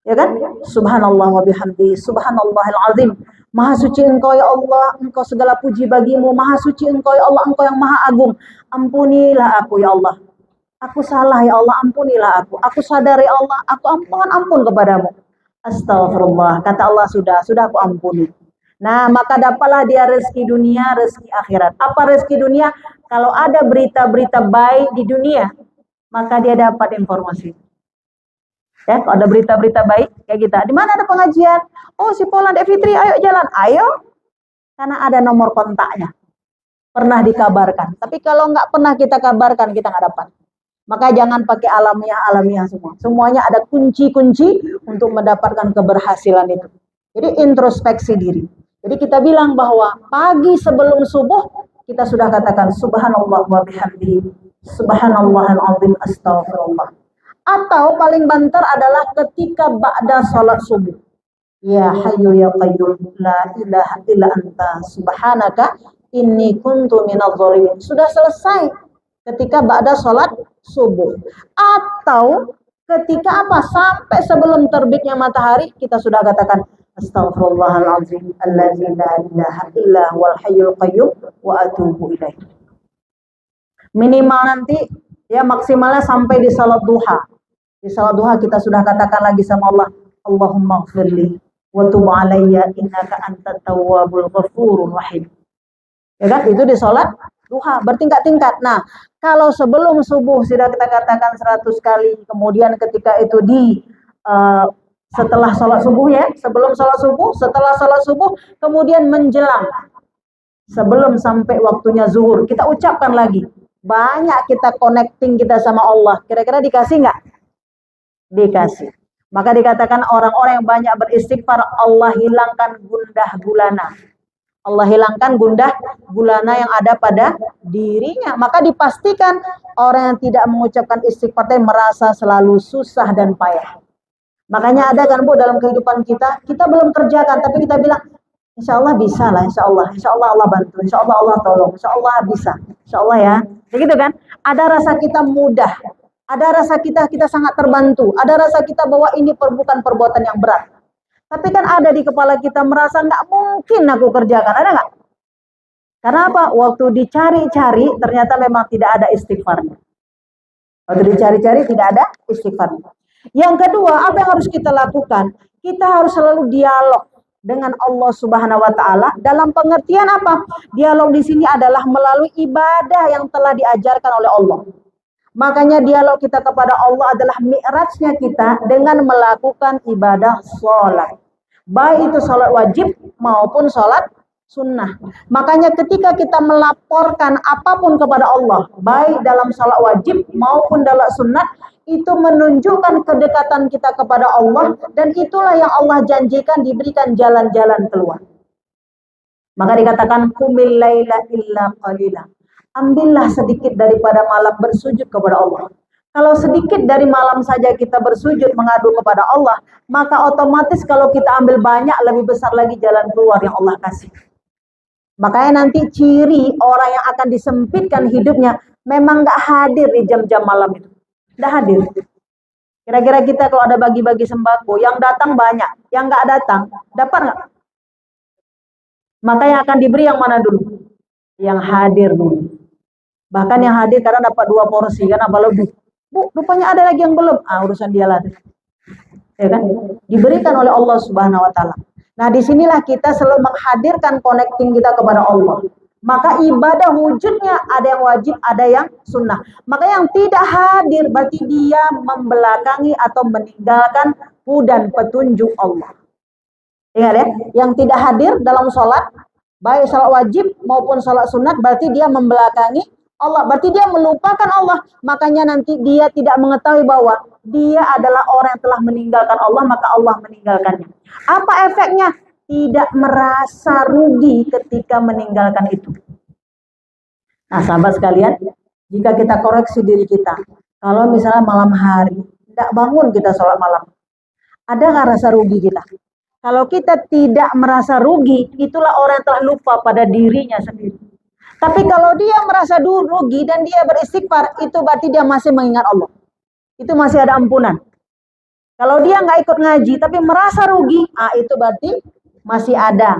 Ya kan? Subhanallah wa bihamdihi, subhanallahil azim. Maha suci engkau ya Allah, engkau segala puji bagimu. Maha suci engkau ya Allah, engkau yang maha agung. Ampunilah aku ya Allah. Aku salah ya Allah, ampunilah aku. Aku sadar ya Allah, aku mohon ampun kepadamu. Astagfirullah, kata Allah, sudah aku ampuni. Nah, maka dapatlah dia rezeki dunia, rezeki akhirat. Apa rezeki dunia? Kalau ada berita-berita baik di dunia, maka dia dapat informasi. Ya, kalau ada berita-berita baik kayak kita, di mana ada pengajian? Oh, si Polan Fitri, ayo jalan, ayo. Karena ada nomor kontaknya, pernah dikabarkan. Tapi kalau nggak pernah kita kabarkan, kita nggak dapat. Maka jangan pakai alamiah semua. Semuanya ada kunci-kunci untuk mendapatkan keberhasilan itu. Jadi introspeksi diri. Jadi kita bilang bahwa pagi sebelum subuh kita sudah katakan subhanallah wa bihamdihi, subhanallahal azim, astagfirullah. Atau paling banter adalah ketika ba'da salat subuh. Ya hayyu ya qayyum la ilaha illa anta subhanaka inni kuntu minadz dzalimin. Sudah selesai ketika ba'da salat subuh. Atau ketika apa? Sampai sebelum terbitnya matahari kita sudah katakan astaghfirullahalazim allazi la ilaha illa huwal hayyul qayyum wa atubu ilaih. Minimal nanti ya maksimalnya sampai di salat duha. Di salat duha kita sudah katakan lagi sama Allah, Allahumma ighfirli wa tub alayya innaka antat tawwabul ghafurur rahim. Ya kan? Itu di salat duha, bertingkat-tingkat. Nah, kalau sebelum subuh sudah kita katakan 100 kali, kemudian ketika itu setelah sholat subuh ya, sebelum sholat subuh, setelah sholat subuh, kemudian menjelang sebelum sampai waktunya zuhur, kita ucapkan lagi. Banyak kita connecting kita sama Allah. Kira-kira dikasih nggak? Dikasih. Maka dikatakan orang-orang yang banyak beristighfar, Allah hilangkan gundah gulana. Allah hilangkan gundah gulana yang ada pada dirinya. Maka dipastikan orang yang tidak mengucapkan istighfar merasa selalu susah dan payah. Makanya ada kan Bu dalam kehidupan kita belum kerjakan tapi kita bilang insya Allah bisa lah, insya Allah Allah bantu, insya Allah Allah tolong, insya Allah bisa, insya Allah ya. Begitu kan? Ada rasa kita mudah, ada rasa kita sangat terbantu, ada rasa kita bahwa ini bukan perbuatan yang berat. Tapi kan ada di kepala kita merasa nggak mungkin aku kerjakan, ada nggak? Karena apa? Waktu dicari-cari ternyata memang tidak ada istighfarnya. Waktu dicari-cari tidak ada istighfarnya. Yang kedua, apa yang harus kita lakukan? Kita harus selalu dialog dengan Allah Subhanahu wa taala. Dalam pengertian apa? Dialog di sini adalah melalui ibadah yang telah diajarkan oleh Allah. Makanya dialog kita kepada Allah adalah mi'rajnya kita dengan melakukan ibadah sholat. Baik itu sholat wajib maupun sholat sunnah. Makanya ketika kita melaporkan apapun kepada Allah, baik dalam sholat wajib maupun dalam sunnah, itu menunjukkan kedekatan kita kepada Allah, dan itulah yang Allah janjikan diberikan jalan-jalan keluar. Maka dikatakan qumil laila illa qalila. Ambillah sedikit daripada malam bersujud kepada Allah. Kalau sedikit dari malam saja kita bersujud mengadu kepada Allah, maka otomatis kalau kita ambil banyak lebih besar lagi jalan keluar yang Allah kasih. Makanya nanti ciri orang yang akan disempitkan hidupnya memang nggak hadir di jam-jam malam itu. Nggak hadir. Kira-kira kita kalau ada bagi-bagi sembako, yang datang banyak, yang nggak datang, dapat nggak? Maka yang akan diberi yang mana dulu? Yang hadir dulu. Bahkan yang hadir karena dapat 2 porsi, kan apa lebih. Bu, rupanya ada lagi yang belum. Urusan dia lah. Ya kan? Diberikan oleh Allah Subhanahu wa taala. Nah, disinilah kita selalu menghadirkan connecting kita kepada Allah. Maka ibadah wujudnya ada yang wajib, ada yang sunnah. Maka yang tidak hadir berarti dia membelakangi atau meninggalkan hudan petunjuk Allah. Ingat ya, yang tidak hadir dalam sholat, baik sholat wajib maupun sholat sunat, berarti dia membelakangi Allah, berarti dia melupakan Allah. Makanya nanti dia tidak mengetahui bahwa dia adalah orang yang telah meninggalkan Allah, maka Allah meninggalkannya. Apa efeknya? Tidak merasa rugi ketika meninggalkan itu. Nah, sahabat sekalian, jika kita koreksi diri kita, kalau misalnya malam hari tidak bangun kita sholat malam, ada nggak rasa rugi kita? Kalau kita tidak merasa rugi, itulah orang yang telah lupa pada dirinya sendiri. Tapi kalau dia merasa rugi dan dia beristighfar, itu berarti dia masih mengingat Allah. Itu masih ada ampunan. Kalau dia nggak ikut ngaji tapi merasa rugi, itu berarti masih ada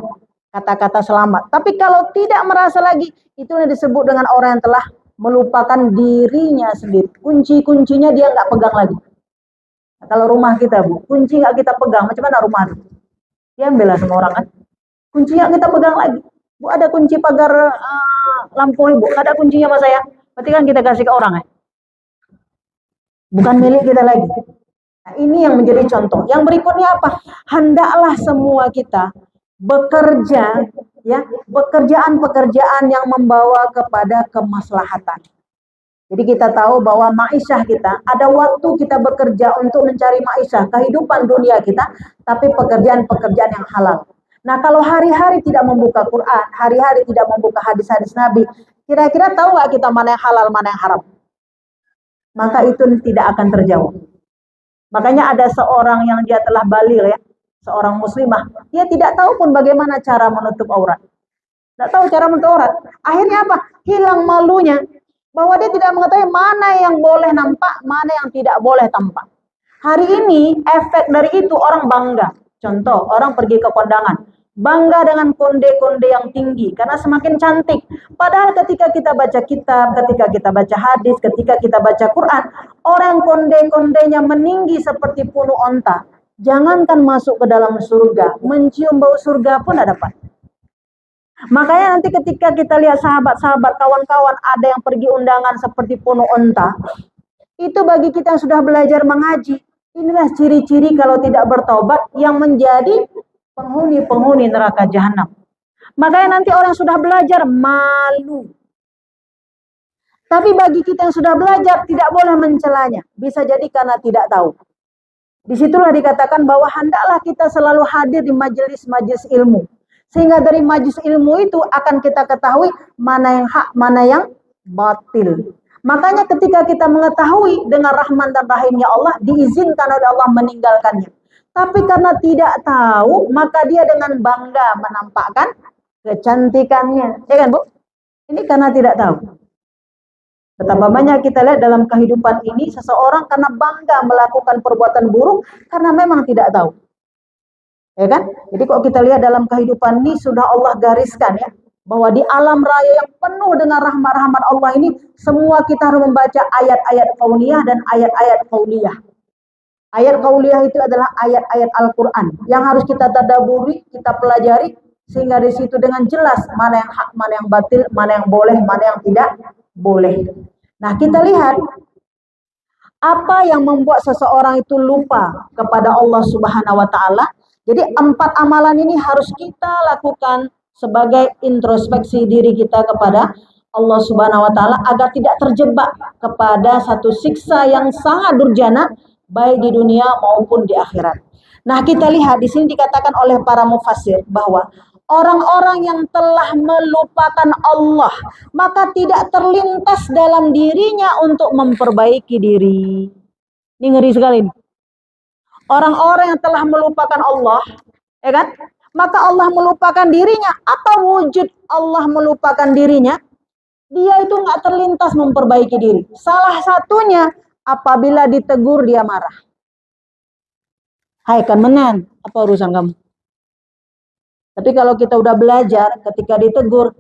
kata-kata selamat. Tapi kalau tidak merasa lagi, itu yang disebut dengan orang yang telah melupakan dirinya sendiri. Kunci-kuncinya dia nggak pegang lagi. Nah, kalau rumah kita, Bu, kunci nggak kita pegang, macam mana rumah itu? Dia ambil lah sama orang kan. Kunci nggak kita pegang lagi. Bu, ada kunci pagar lampu, Bu, nggak ada kuncinya sama saya. Berarti kan kita kasih ke orang ya. Bukan milik kita lagi. Nah, ini yang menjadi contoh. Yang berikutnya apa? Hendaklah semua kita bekerja, ya, pekerjaan-pekerjaan yang membawa kepada kemaslahatan. Jadi kita tahu bahwa ma'isyah kita, ada waktu kita bekerja untuk mencari ma'isyah, kehidupan dunia kita, tapi pekerjaan-pekerjaan yang halal. Nah, kalau hari-hari tidak membuka Quran, hari-hari tidak membuka hadis-hadis Nabi, kira-kira tahu nggak kita mana yang halal, mana yang haram? Maka itu tidak akan terjawab. Makanya ada seorang yang dia telah baligh ya, seorang muslimah, dia tidak tahu pun bagaimana cara menutup aurat. Tidak tahu cara menutup aurat. Akhirnya apa? Hilang malunya. Bahwa dia tidak mengetahui mana yang boleh nampak, mana yang tidak boleh tampak. Hari ini efek dari itu orang bangga. Contoh, orang pergi ke kondangan. Bangga dengan konde-konde yang tinggi karena semakin cantik. Padahal ketika kita baca kitab, ketika kita baca hadis, ketika kita baca Quran, orang konde-kondenya meninggi seperti punu onta. Jangankan masuk ke dalam surga, mencium bau surga pun tidak dapat. Makanya nanti ketika kita lihat sahabat-sahabat, kawan-kawan ada yang pergi undangan seperti punu onta, itu bagi kita yang sudah belajar mengaji, inilah ciri-ciri kalau tidak bertobat yang menjadi penghuni-penghuni neraka jahanam. Makanya nanti orang sudah belajar malu. Tapi bagi kita yang sudah belajar tidak boleh mencelanya. Bisa jadi karena tidak tahu. Disitulah dikatakan bahwa hendaklah kita selalu hadir di majelis-majelis ilmu. Sehingga dari majelis ilmu itu akan kita ketahui mana yang hak, mana yang batil. Makanya ketika kita mengetahui dengan rahman dan rahimnya Allah, diizinkan oleh Allah meninggalkannya. Tapi karena tidak tahu, maka dia dengan bangga menampakkan kecantikannya. Ya kan, Bu? Ini karena tidak tahu. Betapa banyak kita lihat dalam kehidupan ini, seseorang karena bangga melakukan perbuatan buruk, karena memang tidak tahu. Ya kan? Jadi kalau kita lihat dalam kehidupan ini, sudah Allah gariskan ya, bahwa di alam raya yang penuh dengan rahmat-rahmat Allah ini, semua kita harus membaca ayat-ayat kauniyah dan ayat-ayat qauliyah. Ayat qauliyah itu adalah ayat-ayat Al-Quran yang harus kita tadaburi, kita pelajari, sehingga di situ dengan jelas mana yang hak, mana yang batil, mana yang boleh, mana yang tidak boleh. Nah, kita lihat apa yang membuat seseorang itu lupa kepada Allah Subhanahu wa Ta'ala. Jadi 4 amalan ini harus kita lakukan sebagai introspeksi diri kita kepada Allah Subhanahu wa Ta'ala agar tidak terjebak kepada satu siksa yang sangat durjana baik di dunia maupun di akhirat. Nah, kita lihat di sini dikatakan oleh para mufassir bahwa orang-orang yang telah melupakan Allah, maka tidak terlintas dalam dirinya untuk memperbaiki diri. Ini ngeri sekali. Orang-orang yang telah melupakan Allah, ya kan? Maka Allah melupakan dirinya. Apa wujud Allah melupakan dirinya? Dia itu nggak terlintas memperbaiki diri. Salah satunya apabila ditegur dia marah. Hai kan menan, apa urusan kamu? Tapi kalau kita udah belajar, ketika ditegur,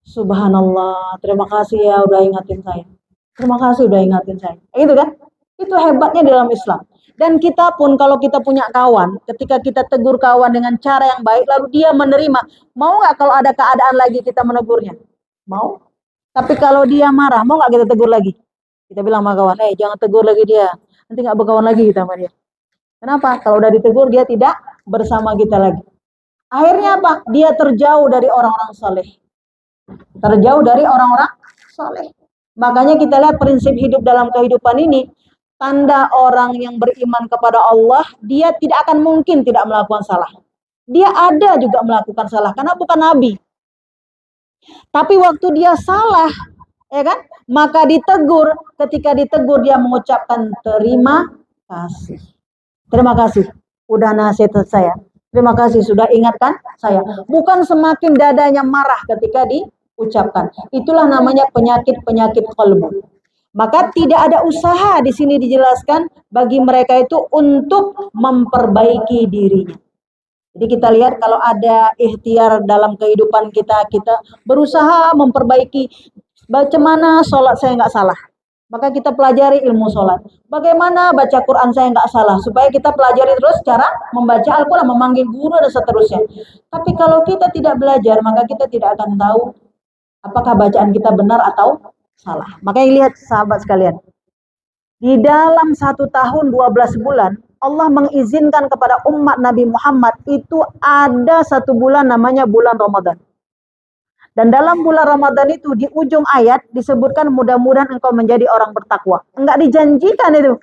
subhanallah, terima kasih ya udah ingatin saya. Terima kasih udah ingatin saya. Itu kan? Itu hebatnya dalam Islam. Dan kita pun kalau kita punya kawan, ketika kita tegur kawan dengan cara yang baik, lalu dia menerima, mau nggak kalau ada keadaan lagi kita menegurnya? Mau. Tapi kalau dia marah, mau nggak kita tegur lagi? Kita bilang sama kawan, jangan tegur lagi dia. Nanti nggak berkawan lagi kita sama dia. Kenapa? Kalau udah ditegur, dia tidak bersama kita lagi. Akhirnya apa? Dia terjauh dari orang-orang saleh. Terjauh dari orang-orang saleh. Makanya kita lihat prinsip hidup dalam kehidupan ini, tanda orang yang beriman kepada Allah, dia tidak akan mungkin tidak melakukan salah. Dia ada juga melakukan salah, karena bukan nabi. Tapi waktu dia salah, ya kan? Maka ditegur, ketika ditegur dia mengucapkan terima kasih. Terima kasih, udah nasihat saya. Terima kasih sudah ingatkan saya. Bukan semakin dadanya marah ketika diucapkan. Itulah namanya penyakit-penyakit qalbu. Maka tidak ada usaha di sini dijelaskan bagi mereka itu untuk memperbaiki dirinya. Jadi kita lihat kalau ada ikhtiar dalam kehidupan kita, kita berusaha memperbaiki Bagaimana sholat saya nggak salah? Maka kita pelajari ilmu sholat. Bagaimana baca Quran saya nggak salah? Supaya kita pelajari terus cara membaca Al-Quran, memanggil guru dan seterusnya. Tapi kalau kita tidak belajar, maka kita tidak akan tahu apakah bacaan kita benar atau salah. Makanya lihat sahabat sekalian. Di dalam 1 tahun 12 bulan, Allah mengizinkan kepada umat Nabi Muhammad itu ada 1 bulan namanya bulan Ramadan. Dan dalam bulan Ramadan itu di ujung ayat disebutkan mudah-mudahan engkau menjadi orang bertakwa. Enggak dijanjikan itu.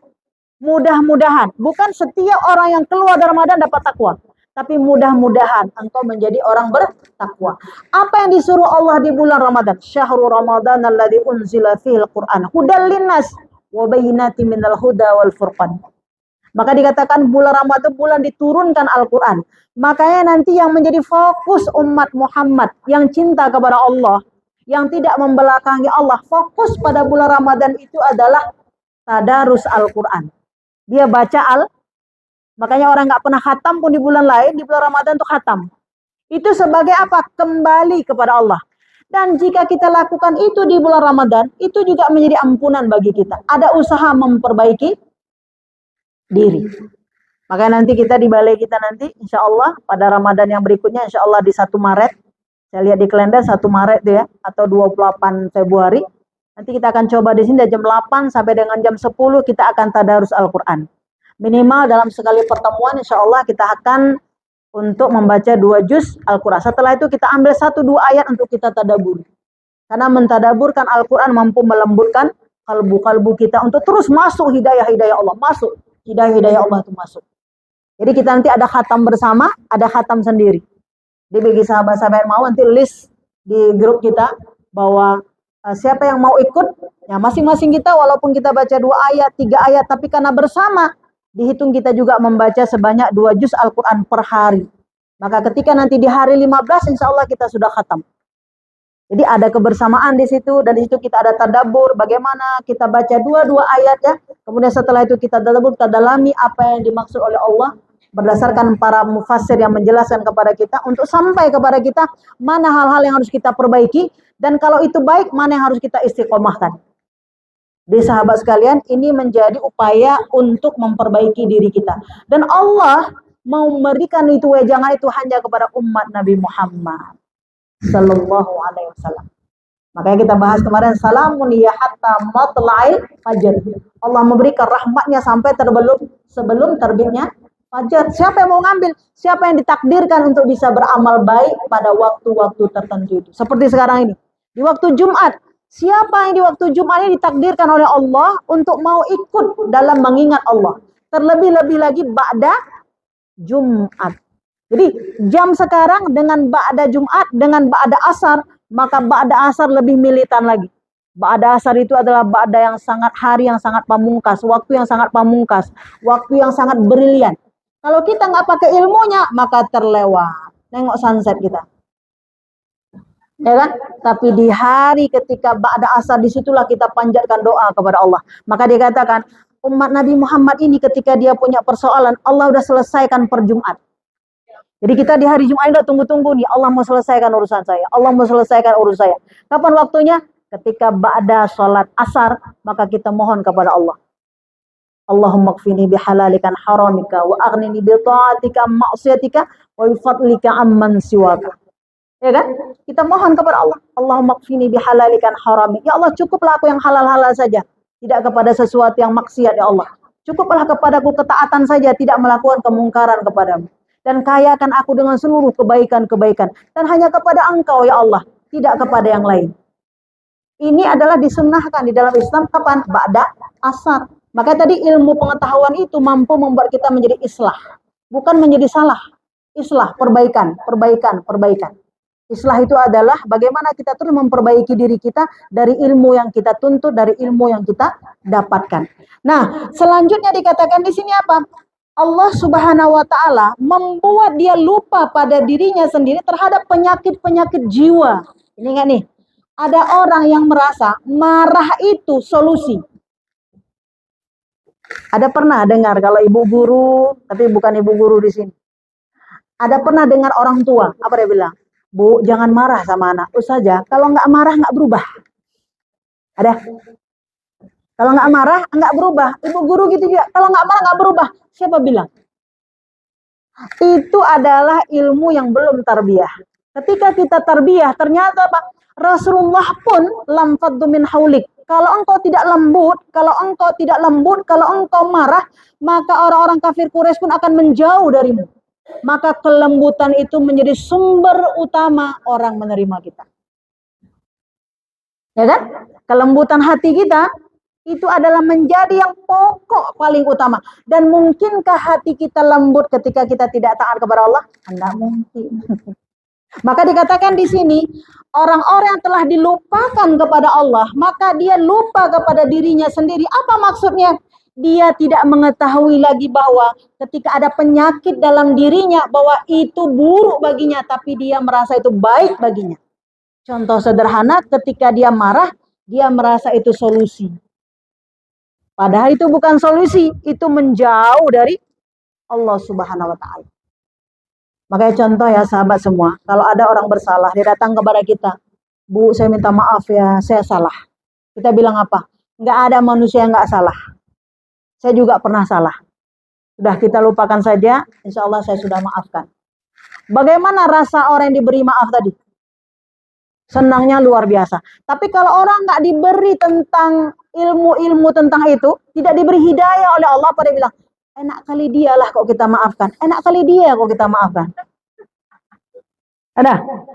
Mudah-mudahan. Bukan setiap orang yang keluar dari Ramadan dapat takwa. Tapi mudah-mudahan engkau menjadi orang bertakwa. Apa yang disuruh Allah di bulan Ramadan? Syahrul Ramadan alladzi unzila fihil Qur'an hudal linnas wa bayyinatin minal huda wal furqan. Maka dikatakan bulan Ramadan bulan diturunkan Al-Quran. Makanya nanti yang menjadi fokus umat Muhammad yang cinta kepada Allah, yang tidak membelakangi Allah, fokus pada bulan Ramadan itu adalah tadarus Al-Quran. Dia baca makanya orang nggak pernah khatam pun di bulan lain, di bulan Ramadan itu khatam. Itu sebagai apa? Kembali kepada Allah. Dan jika kita lakukan itu di bulan Ramadan, itu juga menjadi ampunan bagi kita. Ada usaha memperbaiki diri. Makanya nanti kita di balai kita nanti, insya Allah pada Ramadan yang berikutnya, insya Allah di 1 Maret, saya lihat di kalender 1 Maret itu ya, atau 28 Februari, nanti kita akan coba di sini dari jam 8 sampai dengan jam 10 kita akan tadarus Al-Quran. Minimal dalam sekali pertemuan, insya Allah kita akan untuk membaca 2 juz Al-Quran. Setelah itu kita ambil 1-2 ayat untuk kita tadabur. Karena mentadaburkan Al-Quran mampu melembutkan kalbu-kalbu kita untuk terus masuk hidayah-hidayah Allah, masuk. Hidayah Allah itu masuk. Jadi kita nanti ada khatam bersama, ada khatam sendiri. Jadi bagi sahabat-sahabat yang mau nanti list di grup kita bahwa siapa yang mau ikut, ya masing-masing kita walaupun kita baca 2 ayat, 3 ayat, tapi karena bersama dihitung kita juga membaca sebanyak 2 juz Al-Quran per hari. Maka ketika nanti di hari 15 insya Allah kita sudah khatam. Jadi ada kebersamaan di situ, dan di situ kita ada tadabbur bagaimana kita baca 2 ayat ya. Kemudian setelah itu kita tadabbur, kita dalami apa yang dimaksud oleh Allah berdasarkan para mufassir yang menjelaskan kepada kita untuk sampai kepada kita mana hal-hal yang harus kita perbaiki, dan kalau itu baik mana yang harus kita istiqomahkan. Di sahabat sekalian, ini menjadi upaya untuk memperbaiki diri kita. Dan Allah mau memberikan itu wejangan itu hanya kepada umat Nabi Muhammad Sallallahu Alaihi Wasallam. Makanya kita bahas kemarin, salamun ya hatta matla'il fajar. Allah memberikan rahmatnya sampai sebelum terbitnya fajar. Siapa yang mau ngambil? Siapa yang ditakdirkan untuk bisa beramal baik pada waktu-waktu tertentu itu? Seperti sekarang ini, di waktu Jumat. Siapa yang di waktu Jumat ini ditakdirkan oleh Allah untuk mau ikut dalam mengingat Allah? Terlebih-lebih lagi ba'da Jumat. Jadi jam sekarang dengan ba'da Jumat, dengan ba'da asar, maka ba'da asar lebih militan lagi. Ba'da asar itu adalah ba'da yang sangat, hari yang sangat pamungkas, waktu yang sangat pamungkas, waktu yang sangat brilian. Kalau kita nggak pakai ilmunya, maka terlewat. Nengok sunset kita. Ya kan? Tapi di hari ketika ba'da asar, disitulah kita panjatkan doa kepada Allah. Maka dia katakan, umat Nabi Muhammad ini ketika dia punya persoalan, Allah udah selesaikan per Jumat. Jadi kita di hari Jumat ini udah tunggu-tunggu nih, Allah mau selesaikan urusan saya, Allah mau selesaikan urusan saya. Kapan waktunya? Ketika ba'da sholat asar, maka kita mohon kepada Allah. Allahumma kfini bihalalikan haramika, wa aghnini bita'atika ma'siyatika, wa bifadlika amman siwaka. Ya kan? Kita mohon kepada Allah. Allahumma kfini bihalalikan haramika. Ya Allah, cukuplah aku yang halal-halal saja. Tidak kepada sesuatu yang maksiat, ya Allah. Cukuplah kepadaku ketaatan saja, tidak melakukan kemungkaran kepadamu. Dan kayakan aku dengan seluruh kebaikan-kebaikan. Dan hanya kepada Engkau ya Allah, tidak kepada yang lain. Ini adalah disunnahkan di dalam Islam kapan? Ba'da asar. Maka tadi ilmu pengetahuan itu mampu membuat kita menjadi islah. Bukan menjadi salah. Islah, perbaikan. Islah itu adalah bagaimana kita terus memperbaiki diri kita dari ilmu yang kita tuntut, dari ilmu yang kita dapatkan. Nah, selanjutnya dikatakan di sini apa? Allah Subhanahu wa Ta'ala membuat dia lupa pada dirinya sendiri terhadap penyakit-penyakit jiwa. Ini enggak nih? Ada orang yang merasa marah itu solusi. Ada pernah dengar kalau ibu guru, tapi bukan ibu guru di sini. Ada pernah dengar orang tua, apa dia bilang? Bu, jangan marah sama anak. Saja, kalau nggak marah nggak berubah. Ada? Kalau nggak marah, nggak berubah. Ibu guru gitu juga. Kalau nggak marah, nggak berubah. Siapa bilang? Itu adalah ilmu yang belum tarbiyah. Ketika kita tarbiyah, ternyata apa? Rasulullah pun lam faddu min haulik. Kalau engkau tidak lembut, kalau engkau marah, maka orang-orang kafir Quraisy pun akan menjauh darimu. Maka kelembutan itu menjadi sumber utama orang menerima kita. Ya kan? Kelembutan hati kita itu adalah menjadi yang pokok paling utama. Dan mungkinkah hati kita lembut ketika kita tidak taat kepada Allah? Tidak mungkin. Maka dikatakan di sini, orang-orang yang telah dilupakan kepada Allah, maka dia lupa kepada dirinya sendiri. Apa maksudnya? Dia tidak mengetahui lagi bahwa ketika ada penyakit dalam dirinya, bahwa itu buruk baginya, tapi dia merasa itu baik baginya. Contoh sederhana, ketika dia marah, dia merasa itu solusi. Padahal itu bukan solusi, itu menjauh dari Allah Subhanahu wa Ta'ala. Makanya contoh ya sahabat semua, kalau ada orang bersalah, dia datang kepada kita, Bu, saya minta maaf ya, saya salah. Kita bilang apa? Nggak ada manusia yang nggak salah. Saya juga pernah salah. Sudah kita lupakan saja, insya Allah saya sudah maafkan. Bagaimana rasa orang yang diberi maaf tadi? Senangnya luar biasa. Tapi kalau orang nggak diberi tentang ilmu-ilmu tentang itu, tidak diberi hidayah oleh Allah, pada bilang, enak kali dia lah kok kita maafkan. Enak kali dia kok kita maafkan. Ada?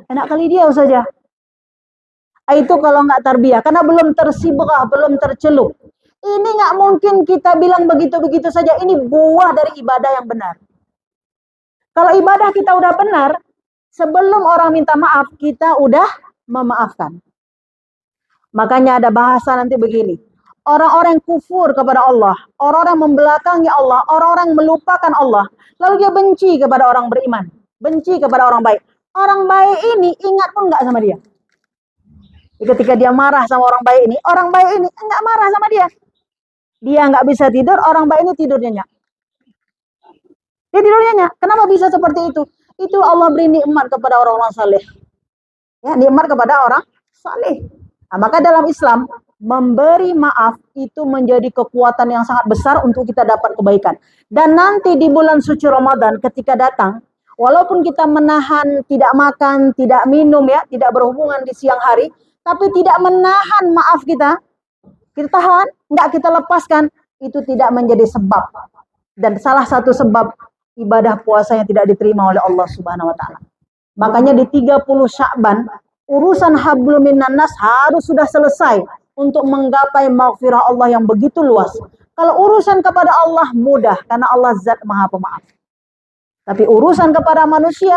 Enak kali dia saja. Itu kalau nggak tarbiyah, karena belum tersibrah, belum tercelup. Ini nggak mungkin kita bilang begitu-begitu saja. Ini buah dari ibadah yang benar. Kalau ibadah kita udah benar, sebelum orang minta maaf, kita udah memaafkan. Makanya ada bahasa nanti begini. Orang-orang kufur kepada Allah, orang-orang membelakangi Allah, orang-orang melupakan Allah, lalu dia benci kepada orang beriman, benci kepada orang baik. Orang baik ini ingat pun nggak sama dia. Ketika dia marah sama orang baik ini nggak marah sama dia. Dia nggak bisa tidur, orang baik ini tidurnya nyak. Dia tidurnya nyak. Kenapa bisa seperti itu? Itu Allah beri nikmat kepada orang-orang saleh. Ya, nikmat kepada orang saleh. Nah, maka dalam Islam memberi maaf itu menjadi kekuatan yang sangat besar untuk kita dapat kebaikan. Dan nanti di bulan suci Ramadan ketika datang, walaupun kita menahan tidak makan, tidak minum ya, tidak berhubungan di siang hari, tapi tidak menahan maaf kita tahan, nggak kita lepaskan, itu tidak menjadi sebab. Dan salah satu sebab ibadah puasa yang tidak diterima oleh Allah Subhanahu wa Ta'ala. Makanya di 30 Sya'ban, urusan hablum minan nas harus sudah selesai untuk menggapai maghfirah Allah yang begitu luas. Kalau urusan kepada Allah mudah, karena Allah Zat Maha Pemaaf. Tapi urusan kepada manusia,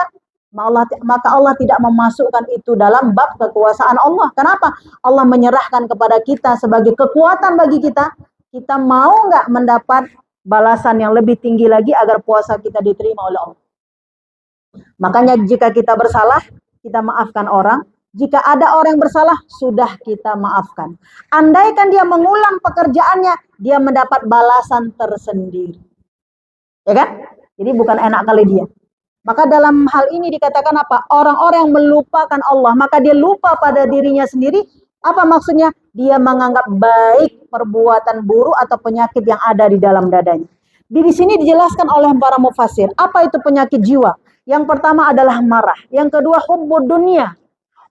maka Allah tidak memasukkan itu dalam bab kekuasaan Allah. Kenapa? Allah menyerahkan kepada kita sebagai kekuatan bagi kita. Kita mau nggak mendapat balasan yang lebih tinggi lagi agar puasa kita diterima oleh Allah. Makanya jika kita bersalah, kita maafkan orang. Jika ada orang yang bersalah, sudah kita maafkan. Andaikan dia mengulang pekerjaannya, dia mendapat balasan tersendiri. Ya kan? Jadi bukan enak kali dia. Maka dalam hal ini dikatakan apa? Orang-orang yang melupakan Allah, maka dia lupa pada dirinya sendiri. Apa maksudnya? Dia menganggap baik perbuatan buruk atau penyakit yang ada di dalam dadanya. Di sini dijelaskan oleh para mufassir, apa itu penyakit jiwa? Yang pertama adalah marah. Yang kedua hubbud dunia.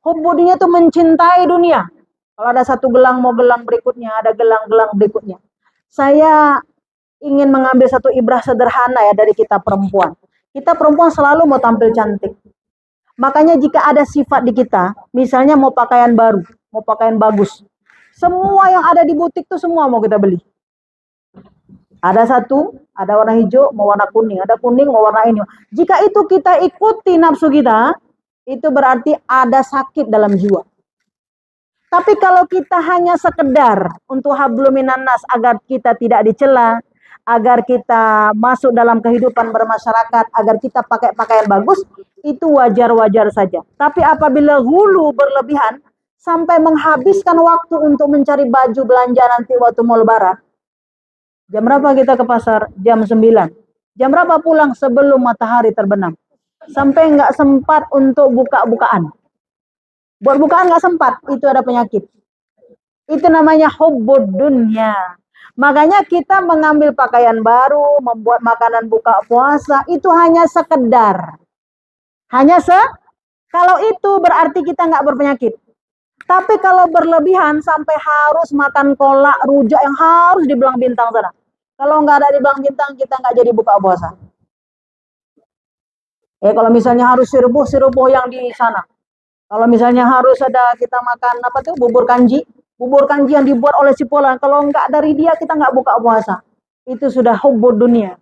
Hubbud dunia itu mencintai dunia. Kalau ada satu gelang, mau gelang berikutnya, ada gelang-gelang berikutnya. Saya ingin mengambil satu ibrah sederhana ya dari kita perempuan. Kita perempuan selalu mau tampil cantik. Makanya jika ada sifat di kita, misalnya mau pakaian baru, mau pakaian bagus, semua yang ada di butik itu semua mau kita beli. Ada satu, ada warna hijau, mau warna kuning, ada kuning, mau warna ini. Jika itu kita ikuti nafsu kita, itu berarti ada sakit dalam jiwa. Tapi kalau kita hanya sekedar untuk hablum minan nas agar kita tidak dicela, agar kita masuk dalam kehidupan bermasyarakat, agar kita pakai pakaian bagus, itu wajar-wajar saja. Tapi apabila hulu berlebihan, sampai menghabiskan waktu untuk mencari baju belanja nanti waktu mau lebaran. Jam berapa kita ke pasar? Jam 9. Jam berapa pulang? Sebelum matahari terbenam. Sampai nggak sempat untuk buka-bukaan. Buat bukaan nggak sempat, itu ada penyakit. Itu namanya hubbud dunya. Makanya kita mengambil pakaian baru, membuat makanan buka puasa, itu hanya sekedar. Kalau itu berarti kita nggak berpenyakit. Tapi kalau berlebihan sampai harus makan kolak, rujak yang harus di belang bintang sana. Kalau nggak ada di belang bintang, kita nggak jadi buka puasa. Kalau misalnya harus sirup-sirup yang di sana. Kalau misalnya harus ada kita makan apa tuh bubur kanji yang dibuat oleh si Polan. Kalau nggak dari dia kita nggak buka puasa. Itu sudah hubbud dunia.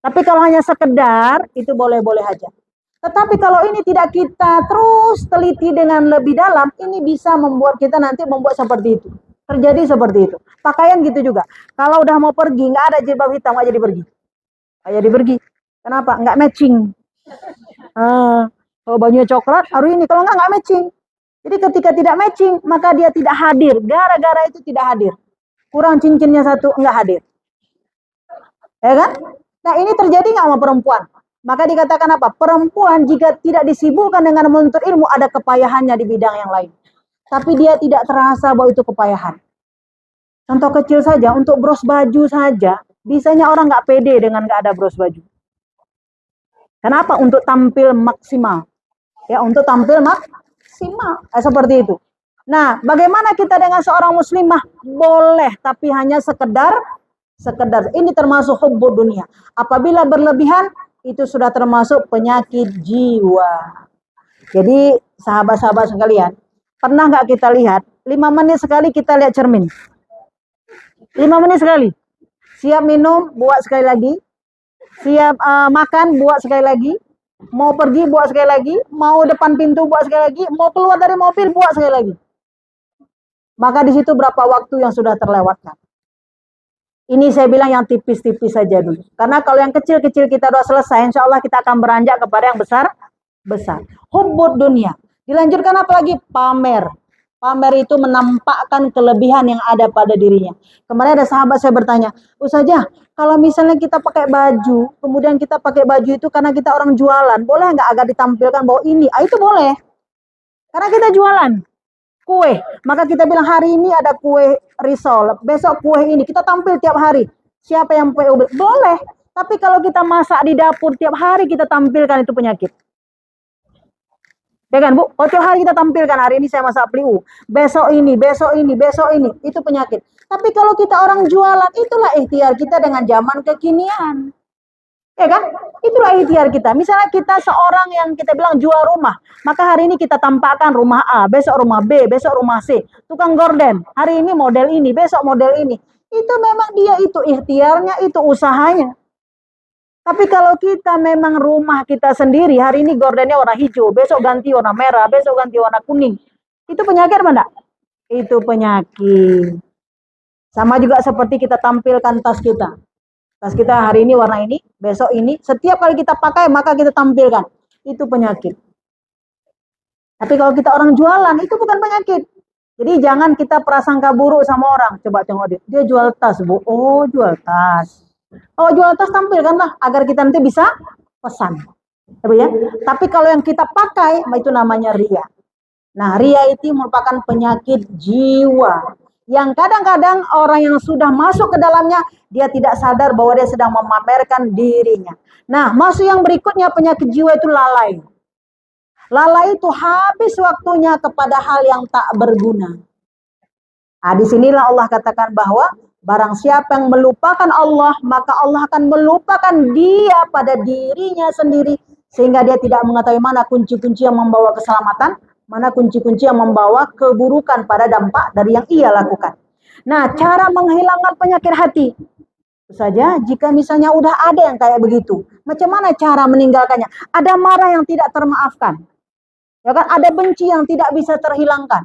Tapi kalau hanya sekedar itu boleh-boleh aja. Tetapi kalau ini tidak kita terus teliti dengan lebih dalam, ini bisa membuat kita nanti membuat seperti itu. Terjadi seperti itu. Pakaian gitu juga. Kalau udah mau pergi nggak ada jilbab hitam nggak jadi pergi. Nggak jadi pergi. Kenapa? Nggak matching. Kalau bajunya coklat, hari ini. Kalau nggak matching. Jadi ketika tidak matching, maka dia tidak hadir. Gara-gara itu tidak hadir. Kurang cincinnya satu, nggak hadir. Ya kan? Nah ini terjadi nggak sama perempuan? Maka dikatakan apa? Perempuan jika tidak disibukkan dengan menuntut ilmu, ada kepayahannya di bidang yang lain. Tapi dia tidak terasa bahwa itu kepayahan. Contoh kecil saja, untuk bros baju saja, bisanya orang nggak pede dengan nggak ada bros baju. Kenapa? Untuk tampil maksimal. Ya, untuk tampil maksimal. Seperti itu. Nah, bagaimana kita dengan seorang muslimah? Boleh, tapi hanya sekedar. Ini termasuk hubbud dunia. Apabila berlebihan, itu sudah termasuk penyakit jiwa. Jadi, sahabat-sahabat sekalian, pernah nggak kita lihat, 5 menit sekali kita lihat cermin? 5 menit sekali. Siap minum, buat sekali lagi. Siap makan, buat sekali lagi. Mau pergi, buat sekali lagi. Mau depan pintu, buat sekali lagi. Mau keluar dari mobil, buat sekali lagi. Maka di situ berapa waktu yang sudah terlewatkan. Ini saya bilang yang tipis-tipis saja dulu. Karena kalau yang kecil-kecil kita sudah selesai, insya Allah kita akan beranjak kepada yang besar. Hubbud dunia. Dilanjutkan apalagi? Pamer. Pamer itu menampakkan kelebihan yang ada pada dirinya. Kemarin ada sahabat saya bertanya, Ustazah, kalau misalnya kita pakai baju, kemudian kita pakai baju itu karena kita orang jualan, boleh nggak agak ditampilkan bahwa ini? Itu boleh. Karena kita jualan kue. Maka kita bilang hari ini ada kue risol, besok kue ini. Kita tampil tiap hari. Siapa yang PU? Boleh. Tapi kalau kita masak di dapur tiap hari kita tampilkan, itu penyakit. Ya kan Bu? Tiap hari kita tampilkan, hari ini saya masak peliu, besok ini, itu penyakit. Tapi kalau kita orang jualan, itulah ikhtiar kita dengan zaman kekinian. Ya kan? Itulah ikhtiar kita. Misalnya kita seorang yang kita bilang jual rumah, maka hari ini kita tampakkan rumah A, besok rumah B, besok rumah C. Tukang gorden, hari ini model ini, besok model ini. Itu memang dia itu ikhtiarnya, itu usahanya. Tapi kalau kita memang rumah kita sendiri, hari ini gordennya warna hijau, besok ganti warna merah, besok ganti warna kuning. Itu penyakit mana? Itu penyakit. Sama juga seperti kita tampilkan tas kita. Tas kita hari ini warna ini, besok ini. Setiap kali kita pakai, maka kita tampilkan. Itu penyakit. Tapi kalau kita orang jualan, itu bukan penyakit. Jadi jangan kita prasangka buruk sama orang. Coba tengok dia jual tas, Bu. Oh, jual tas. Oh, jual tas tampilkanlah agar kita nanti bisa pesan. Ya? Tapi kalau yang kita pakai, itu namanya ria. Nah, ria itu merupakan penyakit jiwa. Yang kadang-kadang orang yang sudah masuk ke dalamnya, dia tidak sadar bahwa dia sedang memamerkan dirinya. Nah, masuk yang berikutnya penyakit jiwa itu lalai. Lalai itu habis waktunya kepada hal yang tak berguna. Nah, disinilah Allah katakan bahwa barang siapa yang melupakan Allah, maka Allah akan melupakan dia pada dirinya sendiri. Sehingga dia tidak mengetahui mana kunci-kunci yang membawa keselamatan, mana kunci-kunci yang membawa keburukan pada dampak dari yang ia lakukan. Nah, cara menghilangkan penyakit hati. Saja, jika misalnya udah ada yang kayak begitu, macam mana cara meninggalkannya? Ada marah yang tidak termaafkan. Ya kan? Ada benci yang tidak bisa terhilangkan.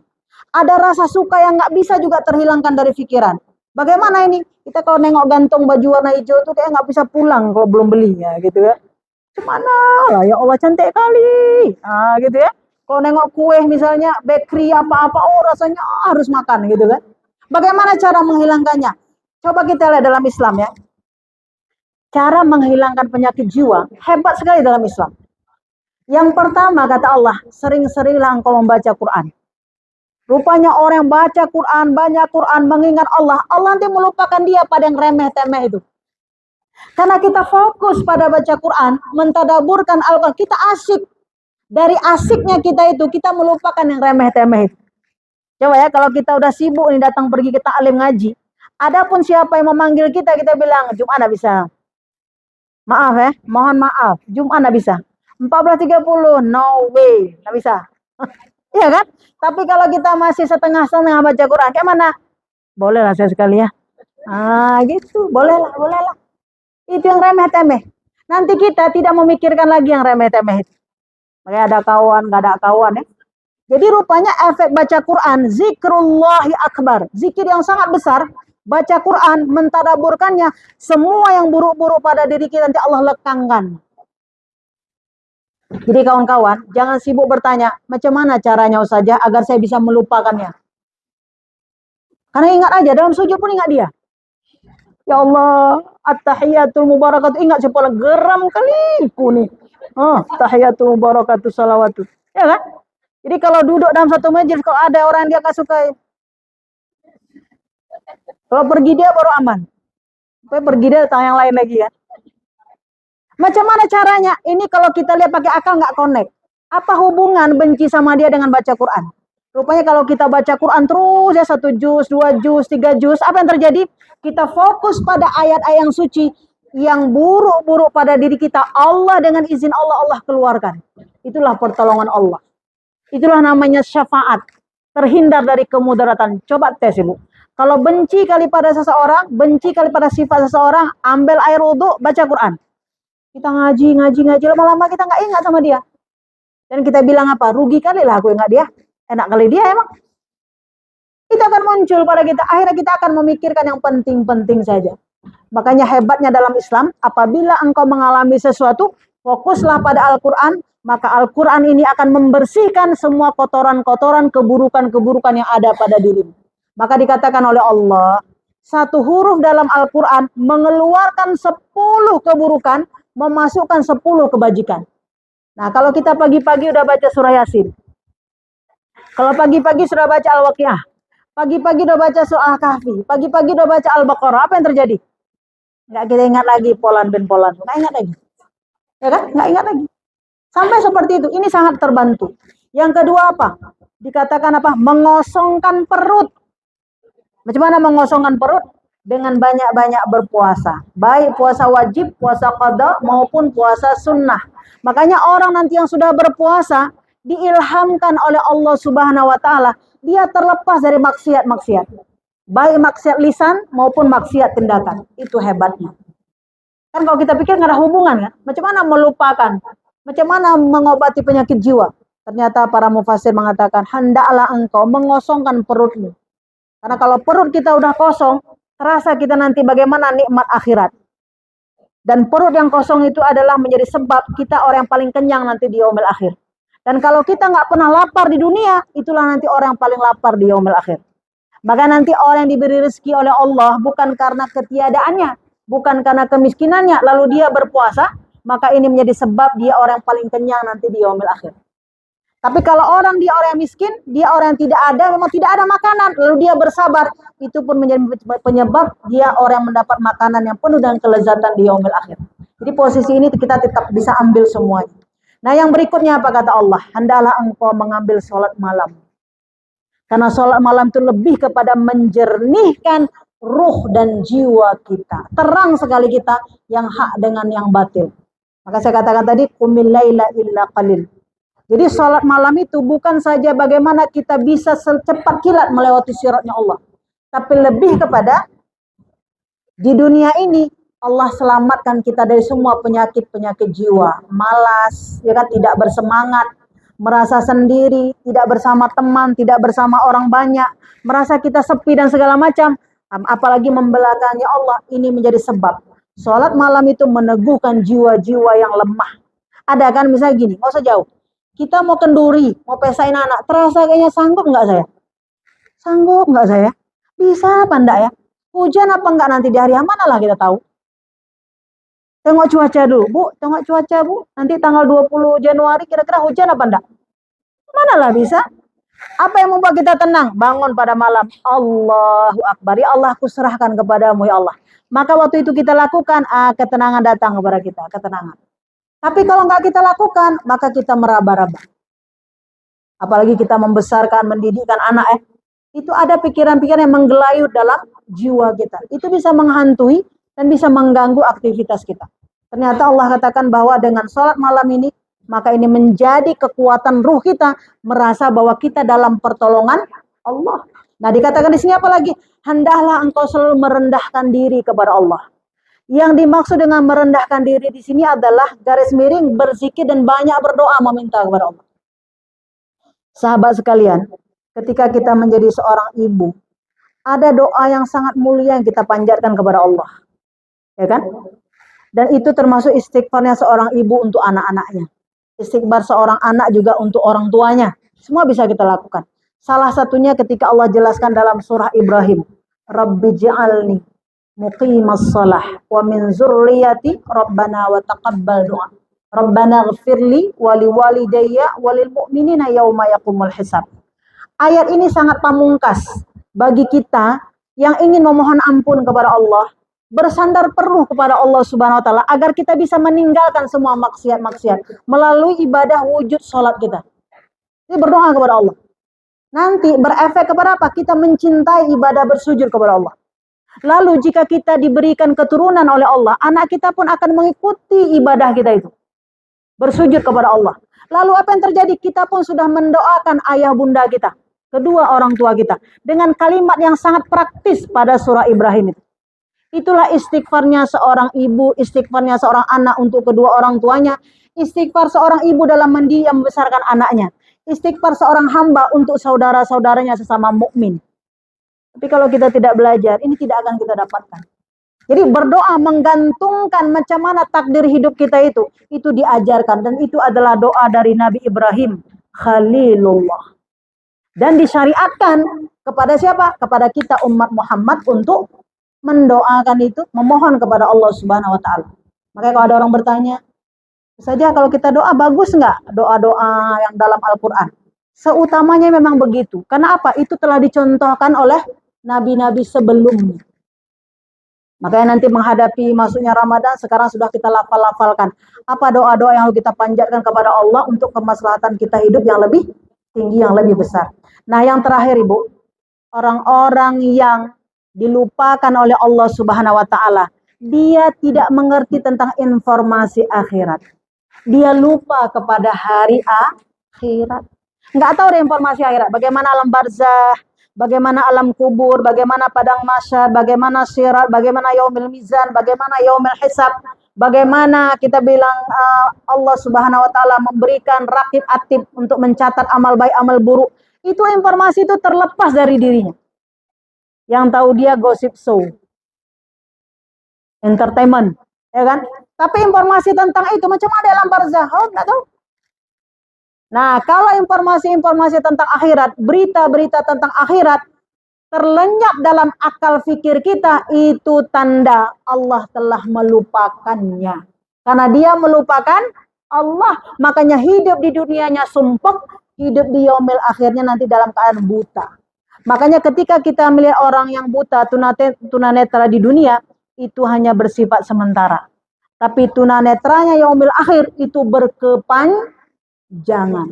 Ada rasa suka yang nggak bisa juga terhilangkan dari pikiran. Bagaimana ini? Kita kalau nengok gantung baju warna hijau tuh kayak nggak bisa pulang kalau belum beli ya gitu ya. Kemana lah ya Allah cantik kali. Gitu ya. Kalau nengok kue misalnya bakery apa-apa, oh rasanya harus makan gitu kan. Bagaimana cara menghilangkannya? Coba kita lihat dalam Islam ya. Cara menghilangkan penyakit jiwa hebat sekali dalam Islam. Yang pertama kata Allah, sering-seringlah engkau membaca Quran. Rupanya orang yang baca Quran, banyak Quran, mengingat Allah, Allah nanti melupakan dia pada yang remeh-temeh itu. Karena kita fokus pada baca Quran, mentadaburkan Al-Quran, kita asik. Dari asiknya kita itu, kita melupakan yang remeh-temeh itu. Coba ya, kalau kita udah sibuk nih datang pergi ke taklim ngaji, adapun siapa yang memanggil kita, kita bilang, Jumat nggak bisa. Maaf ya, mohon maaf, Jumat nggak bisa. 14.30, no way, nggak bisa. Iya kan? Tapi kalau kita masih setengah-setengah baca Quran, kayak mana? Boleh lah saya sekali ya. Gitu, boleh lah. Itu yang remeh-temeh. Nanti kita tidak memikirkan lagi yang remeh-temeh itu. Makanya ada kawan, nggak ada kawan ya. Jadi rupanya efek baca Quran, zikrullahi akbar. Zikir yang sangat besar, baca Quran, mentadaburkannya, semua yang buruk-buruk pada diri kita nanti Allah lekangkan. Jadi kawan-kawan, jangan sibuk bertanya, macam mana caranya saja agar saya bisa melupakannya. Karena ingat aja, dalam sujud pun ingat dia. Ya Allah, at-tahiyatul mubarakatuh. Ingat siapa geram kali nih. Tahiyatul mubarakatuh salawatu. Ya kan? Jadi kalau duduk dalam satu majelis, kalau ada orang yang dia gak suka, kalau pergi dia baru aman. Sampai pergi dia datang yang lain lagi kan. Macam mana caranya? Ini kalau kita lihat pakai akal nggak connect. Apa hubungan benci sama dia dengan baca Quran? Rupanya kalau kita baca Quran terus ya 1 juz, 2 juz, 3 juz, apa yang terjadi? Kita fokus pada ayat-ayat yang suci, yang buruk-buruk pada diri kita, Allah dengan izin Allah keluarkan. Itulah pertolongan Allah. Itulah namanya syafaat. Terhindar dari kemudaratan. Coba tes Ibu. Kalau benci kali pada seseorang, benci kali pada sifat seseorang, ambil air wudhu, baca Quran. Kita ngaji, lama-lama kita nggak ingat sama dia. Dan kita bilang apa? Rugi kali lah aku ingat dia. Enak kali dia emang. Itu akan muncul pada kita. Akhirnya kita akan memikirkan yang penting-penting saja. Makanya hebatnya dalam Islam, apabila engkau mengalami sesuatu, fokuslah pada Al-Quran, maka Al-Quran ini akan membersihkan semua kotoran-kotoran, keburukan-keburukan yang ada pada dirimu. Maka dikatakan oleh Allah, satu huruf dalam Al-Quran mengeluarkan 10 keburukan, memasukkan 10 kebajikan. Nah, kalau kita pagi-pagi udah baca surah Yasin. Kalau pagi-pagi sudah baca Al-Waqiah. Pagi-pagi udah baca surah Al-Kahfi. Pagi-pagi udah baca Al-Baqarah. Apa yang terjadi? Nggak kita ingat lagi Polan bin Polan. Nggak ingat lagi. Ya kan? Nggak ingat lagi. Sampai seperti itu. Ini sangat terbantu. Yang kedua apa? Dikatakan apa? Mengosongkan perut. Macam mana mengosongkan perut? Dengan banyak-banyak berpuasa. Baik puasa wajib, puasa qada, maupun puasa sunnah. Makanya orang nanti yang sudah berpuasa, diilhamkan oleh Allah Subhanahu wa Ta'ala, dia terlepas dari maksiat-maksiat. Baik maksiat lisan maupun maksiat tindakan. Itu hebatnya. Kan kalau kita pikir nggak ada hubungan kan? Macam mana melupakan? Macam mana mengobati penyakit jiwa? Ternyata para mufasir mengatakan, hendaklah engkau mengosongkan perutmu. Karena kalau perut kita udah kosong, terasa kita nanti bagaimana nikmat akhirat. Dan perut yang kosong itu adalah menjadi sebab kita orang yang paling kenyang nanti di yaumil akhir. Dan kalau kita nggak pernah lapar di dunia, itulah nanti orang yang paling lapar di yaumil akhir. Maka nanti orang yang diberi rezeki oleh Allah bukan karena ketiadaannya, bukan karena kemiskinannya, lalu dia berpuasa, maka ini menjadi sebab dia orang yang paling kenyang nanti di yaumil akhir. Tapi kalau dia orang yang miskin, dia orang yang tidak ada, memang tidak ada makanan, lalu dia bersabar, itu pun menjadi penyebab dia orang yang mendapat makanan yang penuh dengan kelezatan di yaumil akhir. Jadi posisi ini kita tetap bisa ambil semuanya. Nah yang berikutnya apa kata Allah? Hendaklah engkau mengambil sholat malam. Karena sholat malam itu lebih kepada menjernihkan ruh dan jiwa kita. Terang sekali kita yang hak dengan yang batil. Maka saya katakan tadi, qumil laila illa qalil. Jadi sholat malam itu bukan saja bagaimana kita bisa secepat kilat melewati siratnya Allah. Tapi lebih kepada di dunia ini Allah selamatkan kita dari semua penyakit-penyakit jiwa. Malas, ya kan, tidak bersemangat, merasa sendiri, tidak bersama teman, tidak bersama orang banyak, merasa kita sepi dan segala macam. Apalagi membelakangi Allah, ini menjadi sebab. Sholat malam itu meneguhkan jiwa-jiwa yang lemah. Ada kan misalnya gini, nggak usah jauh. Kita mau kenduri, mau pesain anak, terasa kayaknya sanggup nggak saya? Sanggup nggak saya? Bisa apa enggak ya? Hujan apa enggak nanti di hari yang mana lah kita tahu. Tengok cuaca dulu, Bu. Tengok cuaca, Bu. Nanti tanggal 20 Januari kira-kira hujan apa enggak? Mana lah bisa? Apa yang membuat kita tenang? Bangun pada malam, Allahu Akbar, ya Allah aku serahkan kepadamu ya Allah. Maka waktu itu kita lakukan, ketenangan datang kepada kita, ketenangan. Tapi kalau nggak kita lakukan, maka kita meraba-raba. Apalagi kita membesarkan, mendidikkan anak, itu ada pikiran-pikiran yang menggelayut dalam jiwa kita. Itu bisa menghantui dan bisa mengganggu aktivitas kita. Ternyata Allah katakan bahwa dengan sholat malam ini, maka ini menjadi kekuatan ruh kita, merasa bahwa kita dalam pertolongan Allah. Nah, dikatakan di sini apa lagi? Hendaklah engkau selalu merendahkan diri kepada Allah. Yang dimaksud dengan merendahkan diri di sini adalah garis miring, berzikir dan banyak berdoa meminta kepada Allah. Sahabat sekalian, ketika kita menjadi seorang ibu, ada doa yang sangat mulia yang kita panjatkan kepada Allah. Ya kan? Dan itu termasuk istighfarnya seorang ibu untuk anak-anaknya. Istighfar seorang anak juga untuk orang tuanya. Semua bisa kita lakukan. Salah satunya ketika Allah jelaskan dalam surah Ibrahim. Rabbi ja'alni muqimas shalah wa min zurriyati rabbana wa taqabbal doa. Rabbana ghafirli wali walidayya walil mu'minina yauma yaqumul hisab. Ayat ini sangat pamungkas bagi kita yang ingin memohon ampun kepada Allah, bersandar penuh kepada Allah Subhanahu wa taala agar kita bisa meninggalkan semua maksiat-maksiat melalui ibadah wujud sholat kita. Ini berdoa kepada Allah. Nanti berefek kepada apa? Kita mencintai ibadah bersujud kepada Allah. Lalu jika kita diberikan keturunan oleh Allah, anak kita pun akan mengikuti ibadah kita itu. Bersujud kepada Allah. Lalu apa yang terjadi? Kita pun sudah mendoakan ayah bunda kita, kedua orang tua kita, dengan kalimat yang sangat praktis pada surah Ibrahim itu. Itulah istighfarnya seorang ibu, istighfarnya seorang anak untuk kedua orang tuanya, istighfar seorang ibu dalam mendidik yang membesarkan anaknya, istighfar seorang hamba untuk saudara-saudaranya sesama mukmin. Tapi kalau kita tidak belajar, ini tidak akan kita dapatkan. Jadi berdoa menggantungkan macam mana takdir hidup kita itu diajarkan, dan itu adalah doa dari Nabi Ibrahim Khalilullah. Dan disyariatkan kepada siapa? Kepada kita umat Muhammad untuk mendoakan itu, memohon kepada Allah Subhanahu wa taala. Makanya kalau ada orang bertanya, saja kalau kita doa bagus nggak doa-doa yang dalam Al-Qur'an? Seutamanya memang begitu. Karena apa? Itu telah dicontohkan oleh nabi-nabi sebelumnya. Makanya nanti menghadapi masuknya Ramadan, sekarang sudah kita lafal-lafalkan. Apa doa-doa yang harus kita panjatkan kepada Allah untuk kemaslahatan kita hidup yang lebih tinggi, yang lebih besar. Nah, yang terakhir Ibu, orang-orang yang dilupakan oleh Allah Subhanahu wa taala, dia tidak mengerti tentang informasi akhirat. Dia lupa kepada hari akhirat. Nggak tahu ada informasi akhirat, bagaimana alam barzah, bagaimana alam kubur, bagaimana padang mahsyar, bagaimana sirat, bagaimana yaumil mizan, bagaimana yaumil hisab, bagaimana kita bilang Allah Subhanahu wa taala memberikan raqib atid untuk mencatat amal baik amal buruk. Itu informasi itu terlepas dari dirinya. Yang tahu dia gosip show, entertainment, ya kan? Tapi informasi tentang itu macam ada alam barzah, nggak tahu. Nah, kalau informasi-informasi tentang akhirat, berita-berita tentang akhirat terlenyap dalam akal fikir kita, itu tanda Allah telah melupakannya. Karena dia melupakan Allah, makanya hidup di dunianya sumpek, hidup di yaumil akhirnya nanti dalam keadaan buta. Makanya ketika kita melihat orang yang buta, tunanetra di dunia, itu hanya bersifat sementara. Tapi tunanetranya yaumil akhir itu berkepanjangan.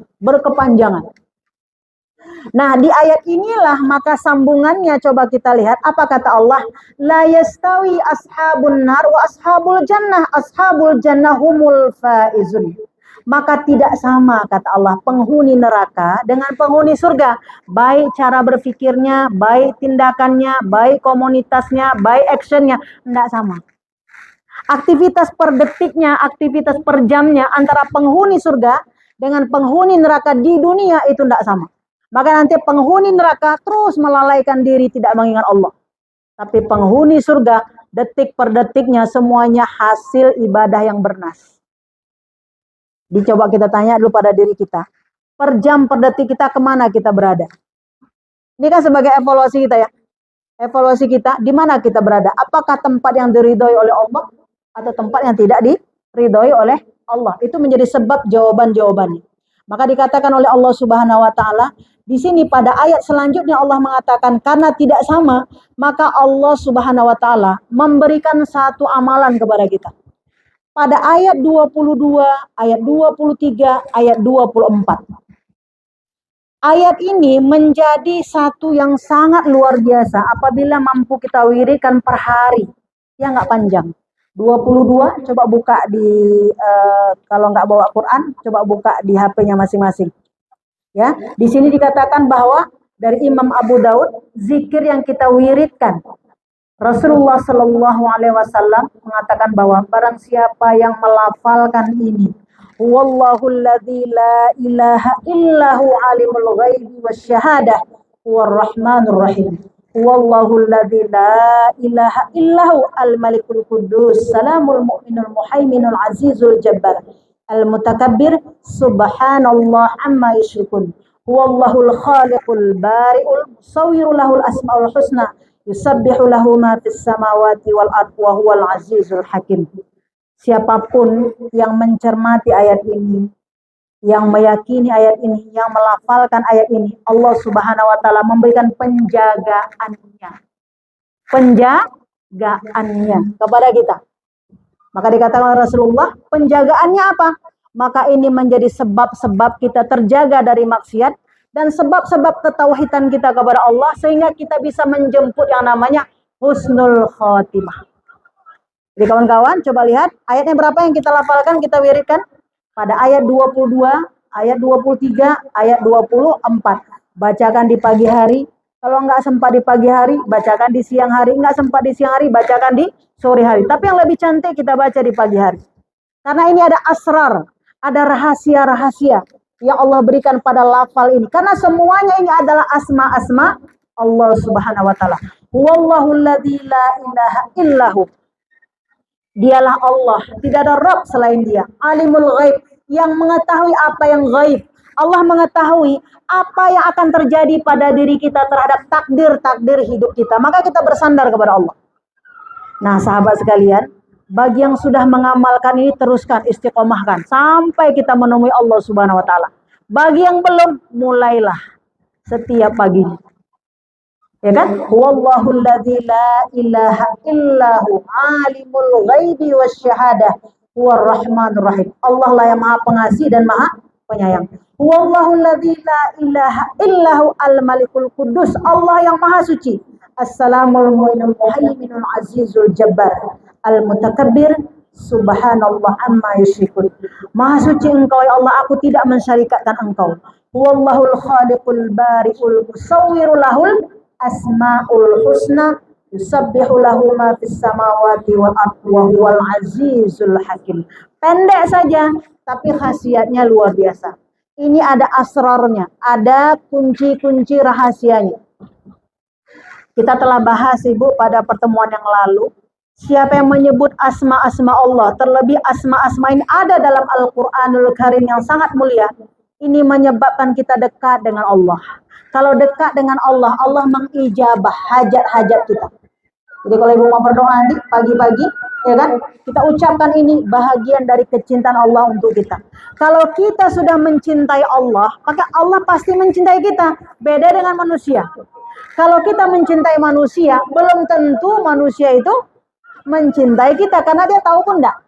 Nah, di ayat inilah maka sambungannya coba kita lihat apa kata Allah, la yastawi ashabun nar wa ashabul jannah humul faizun. Maka tidak sama kata Allah penghuni neraka dengan penghuni surga, baik cara berpikirnya, baik tindakannya, baik komunitasnya, baik actionnya, tidak sama. Aktivitas per detiknya, aktivitas per jamnya antara penghuni surga dengan penghuni neraka di dunia itu tidak sama. Maka nanti penghuni neraka terus melalaikan diri, tidak mengingat Allah. Tapi penghuni surga, detik per detiknya semuanya hasil ibadah yang bernas. Dicoba kita tanya dulu pada diri kita. Per jam, per detik kita kemana kita berada? Ini kan sebagai evaluasi kita ya. Evaluasi kita, di mana kita berada? Apakah tempat yang diridhoi oleh Allah atau tempat yang tidak diridhoi oleh Allah? Itu menjadi sebab jawaban-jawabannya. Maka dikatakan oleh Allah Subhanahu wa taala, di sini pada ayat selanjutnya Allah mengatakan karena tidak sama, maka Allah Subhanahu wa taala memberikan satu amalan kepada kita. Pada ayat 22, ayat 23, ayat 24. Ayat ini menjadi satu yang sangat luar biasa apabila mampu kita wiridkan per hari. Ya nggak panjang. 22, coba buka di, kalau nggak bawa Quran, coba buka di HP-nya masing-masing. Ya, di sini dikatakan bahwa dari Imam Abu Daud, zikir yang kita wiridkan. Rasulullah Shallallahu Alaihi Wasallam mengatakan bahwa barang siapa yang melafalkan ini, Wallahul ladzi la ilaha illahu alimul ghaibi wasyahadah huwar rahmanur rahim. Wallahul ladzi la ilaha illahu al-malikul quddus salamul mu'minul muhaiminul azizul jabbar al-mutakabbir subhanallah amma yusyrikun. Huwallahul khaliqul bari'ul musawwiru lahul asmaul husna yusabbihu lahu ma fis samawati wal ardh wa huwal azizul hakim. Siapapun yang mencermati ayat ini, yang meyakini ayat ini, yang melafalkan ayat ini, Allah Subhanahu wa taala memberikan penjagaannya. Penjagaannya kepada kita. Maka dikatakan Rasulullah, penjagaannya apa? Maka ini menjadi sebab-sebab kita terjaga dari maksiat dan sebab-sebab ketauhidan kita kepada Allah sehingga kita bisa menjemput yang namanya husnul khotimah. Jadi kawan-kawan coba lihat ayatnya berapa yang kita lafalkan, kita wiridkan. Pada ayat 22, ayat 23, ayat 24. Bacakan di pagi hari. Kalau nggak sempat di pagi hari, bacakan di siang hari. Nggak sempat di siang hari, bacakan di sore hari. Tapi yang lebih cantik kita baca di pagi hari. Karena ini ada asrar, ada rahasia-rahasia yang Allah berikan pada lafal ini. Karena semuanya ini adalah asma-asma Allah Subhanahu wa taala. Wallahul ladzi la ilaha illahu. Dialah Allah, tidak ada Rabb selain Dia. Alimul ghaib, yang mengetahui apa yang ghaib. Allah mengetahui apa yang akan terjadi pada diri kita terhadap takdir-takdir hidup kita. Maka kita bersandar kepada Allah. Nah, sahabat sekalian, bagi yang sudah mengamalkan ini teruskan, istiqomahkan sampai kita menemui Allah Subhanahu wa taala. Bagi yang belum, mulailah setiap pagi. Ya kan? Wallahul ladzi la ilaha illahu alimul ghaibi wasyahadah huwar rahmanur rahim. Allah lah yang Maha Pengasih dan Maha Penyayang. Wallahul ladzi la ilaha illahu al-malikul quddus. Allah yang Maha Suci. Assalamul mu'minul muhaiminul azizul jabbar al-mutakabbir subhanallah amma yusyrikun. Maha suci Engkau ya Allah, aku tidak mensyarikatkan Engkau. Wallahul khaliqul bari'ul musawwiru lahul asmaul husna yusabbihu lahu ma fis samawati wal ardh wa huwal azizul hakim. Pendek saja tapi khasiatnya luar biasa. Ini ada asrarnya, ada kunci-kunci rahasianya. Kita telah bahas Ibu pada pertemuan yang lalu, siapa yang menyebut asma-asma Allah, terlebih asma-asma ini ada dalam Al-Qur'anul Karim yang sangat mulia. Ini menyebabkan kita dekat dengan Allah. Kalau dekat dengan Allah, Allah mengijabah hajat-hajat kita. Jadi kalau Ibu mau berdoa nanti pagi-pagi, ya kan, kita ucapkan ini bahagian dari kecintaan Allah untuk kita. Kalau kita sudah mencintai Allah, maka Allah pasti mencintai kita. Beda dengan manusia. Kalau kita mencintai manusia, belum tentu manusia itu mencintai kita karena dia tahu pun enggak.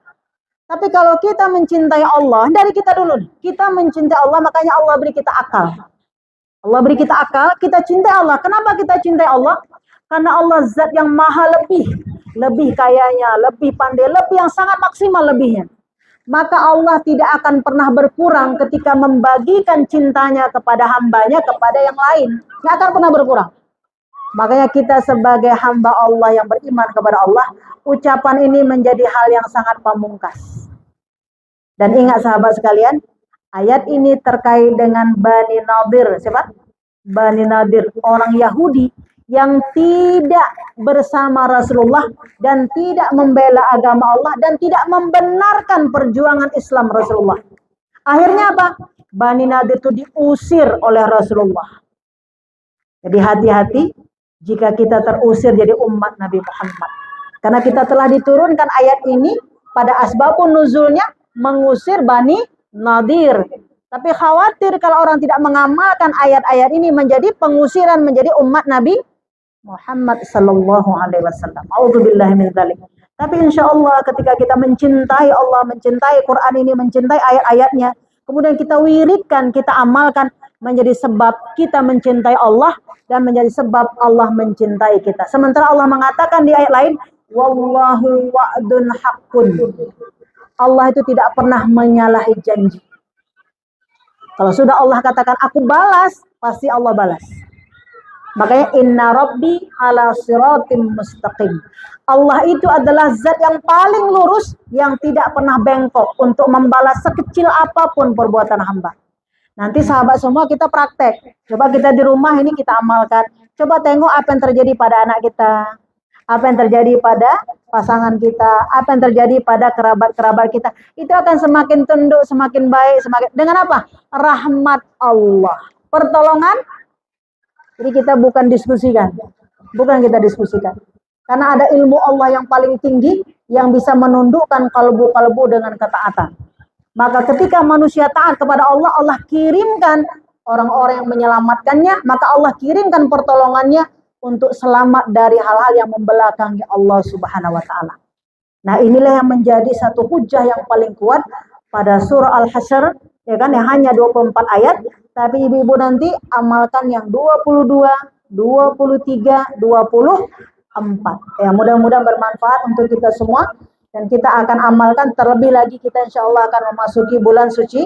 Tapi kalau kita mencintai Allah, dari kita dulu, kita mencintai Allah, makanya Allah beri kita akal. Allah beri kita akal, kita cintai Allah. Kenapa kita cintai Allah? Karena Allah zat yang maha lebih kayanya, lebih pandai, lebih yang sangat maksimal lebihnya. Maka Allah tidak akan pernah berkurang ketika membagikan cintanya kepada hambanya, kepada yang lain. Tidak akan pernah berkurang. Makanya kita sebagai hamba Allah yang beriman kepada Allah, ucapan ini menjadi hal yang sangat pamungkas. Dan ingat sahabat sekalian, ayat ini terkait dengan Bani Nadir. Siapa? Bani Nadir, orang Yahudi yang tidak bersama Rasulullah dan tidak membela agama Allah dan tidak membenarkan perjuangan Islam Rasulullah. Akhirnya apa? Bani Nadir itu diusir oleh Rasulullah. Jadi hati-hati jika kita terusir jadi umat Nabi Muhammad. Karena kita telah diturunkan ayat ini pada asbabun nuzulnya mengusir Bani Nadir. Tapi khawatir kalau orang tidak mengamalkan ayat-ayat ini menjadi pengusiran menjadi umat Nabi Muhammad sallallahu alaihi wasallam. A'udzubillahi min dzalik. Tapi insya Allah ketika kita mencintai Allah, mencintai Quran ini, mencintai ayat-ayatnya, kemudian kita wiridkan, kita amalkan, menjadi sebab kita mencintai Allah dan menjadi sebab Allah mencintai kita. Sementara Allah mengatakan di ayat lain, wallahu wa'dun haqqun. Allah itu tidak pernah menyalahi janji. Kalau sudah Allah katakan aku balas, pasti Allah balas. Makanya inna rabbi ala siratim mustaqim. Allah itu adalah zat yang paling lurus, yang tidak pernah bengkok untuk membalas sekecil apapun perbuatan hamba. Nanti sahabat semua kita praktek. Coba kita di rumah ini kita amalkan. Coba tengok apa yang terjadi pada anak kita. Apa yang terjadi pada pasangan kita. Apa yang terjadi pada kerabat-kerabat kita. Itu akan semakin tunduk, semakin baik. Dengan apa? Rahmat Allah. Pertolongan. Jadi kita bukan diskusikan. Bukan kita diskusikan. Karena ada ilmu Allah yang paling tinggi. Yang bisa menundukkan kalbu-kalbu dengan ketaatan. Maka ketika manusia taat kepada Allah, Allah kirimkan orang-orang yang menyelamatkannya, maka Allah kirimkan pertolongannya untuk selamat dari hal-hal yang membelakangi Allah Subhanahu wa taala. Nah, inilah yang menjadi satu hujah yang paling kuat pada surah Al-Hasyr, ya kan, yang hanya 24 ayat, tapi ibu-ibu nanti amalkan yang 22, 23, 24. Ya, mudah-mudahan bermanfaat untuk kita semua. Dan kita akan amalkan, terlebih lagi kita insya Allah akan memasuki bulan suci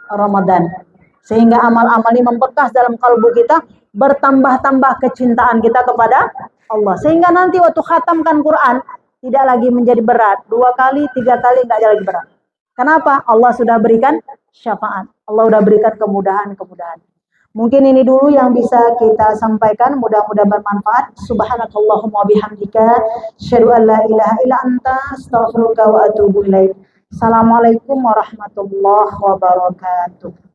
Ramadan. Sehingga amal-amal ini membekas dalam kalbu kita, bertambah-tambah kecintaan kita kepada Allah. Sehingga nanti waktu khatamkan Quran, tidak lagi menjadi berat. 2 kali, 3 kali, tidak lagi berat. Kenapa? Allah sudah berikan syafaat. Allah sudah berikan kemudahan-kemudahan. Mungkin ini dulu yang bisa kita sampaikan, mudah-mudahan bermanfaat. Subhanakallahumma bihamdika, asyhadu an la ilaha illa anta, astaghfiruka wa atubu ilaik. Assalamualaikum warahmatullahi wabarakatuh.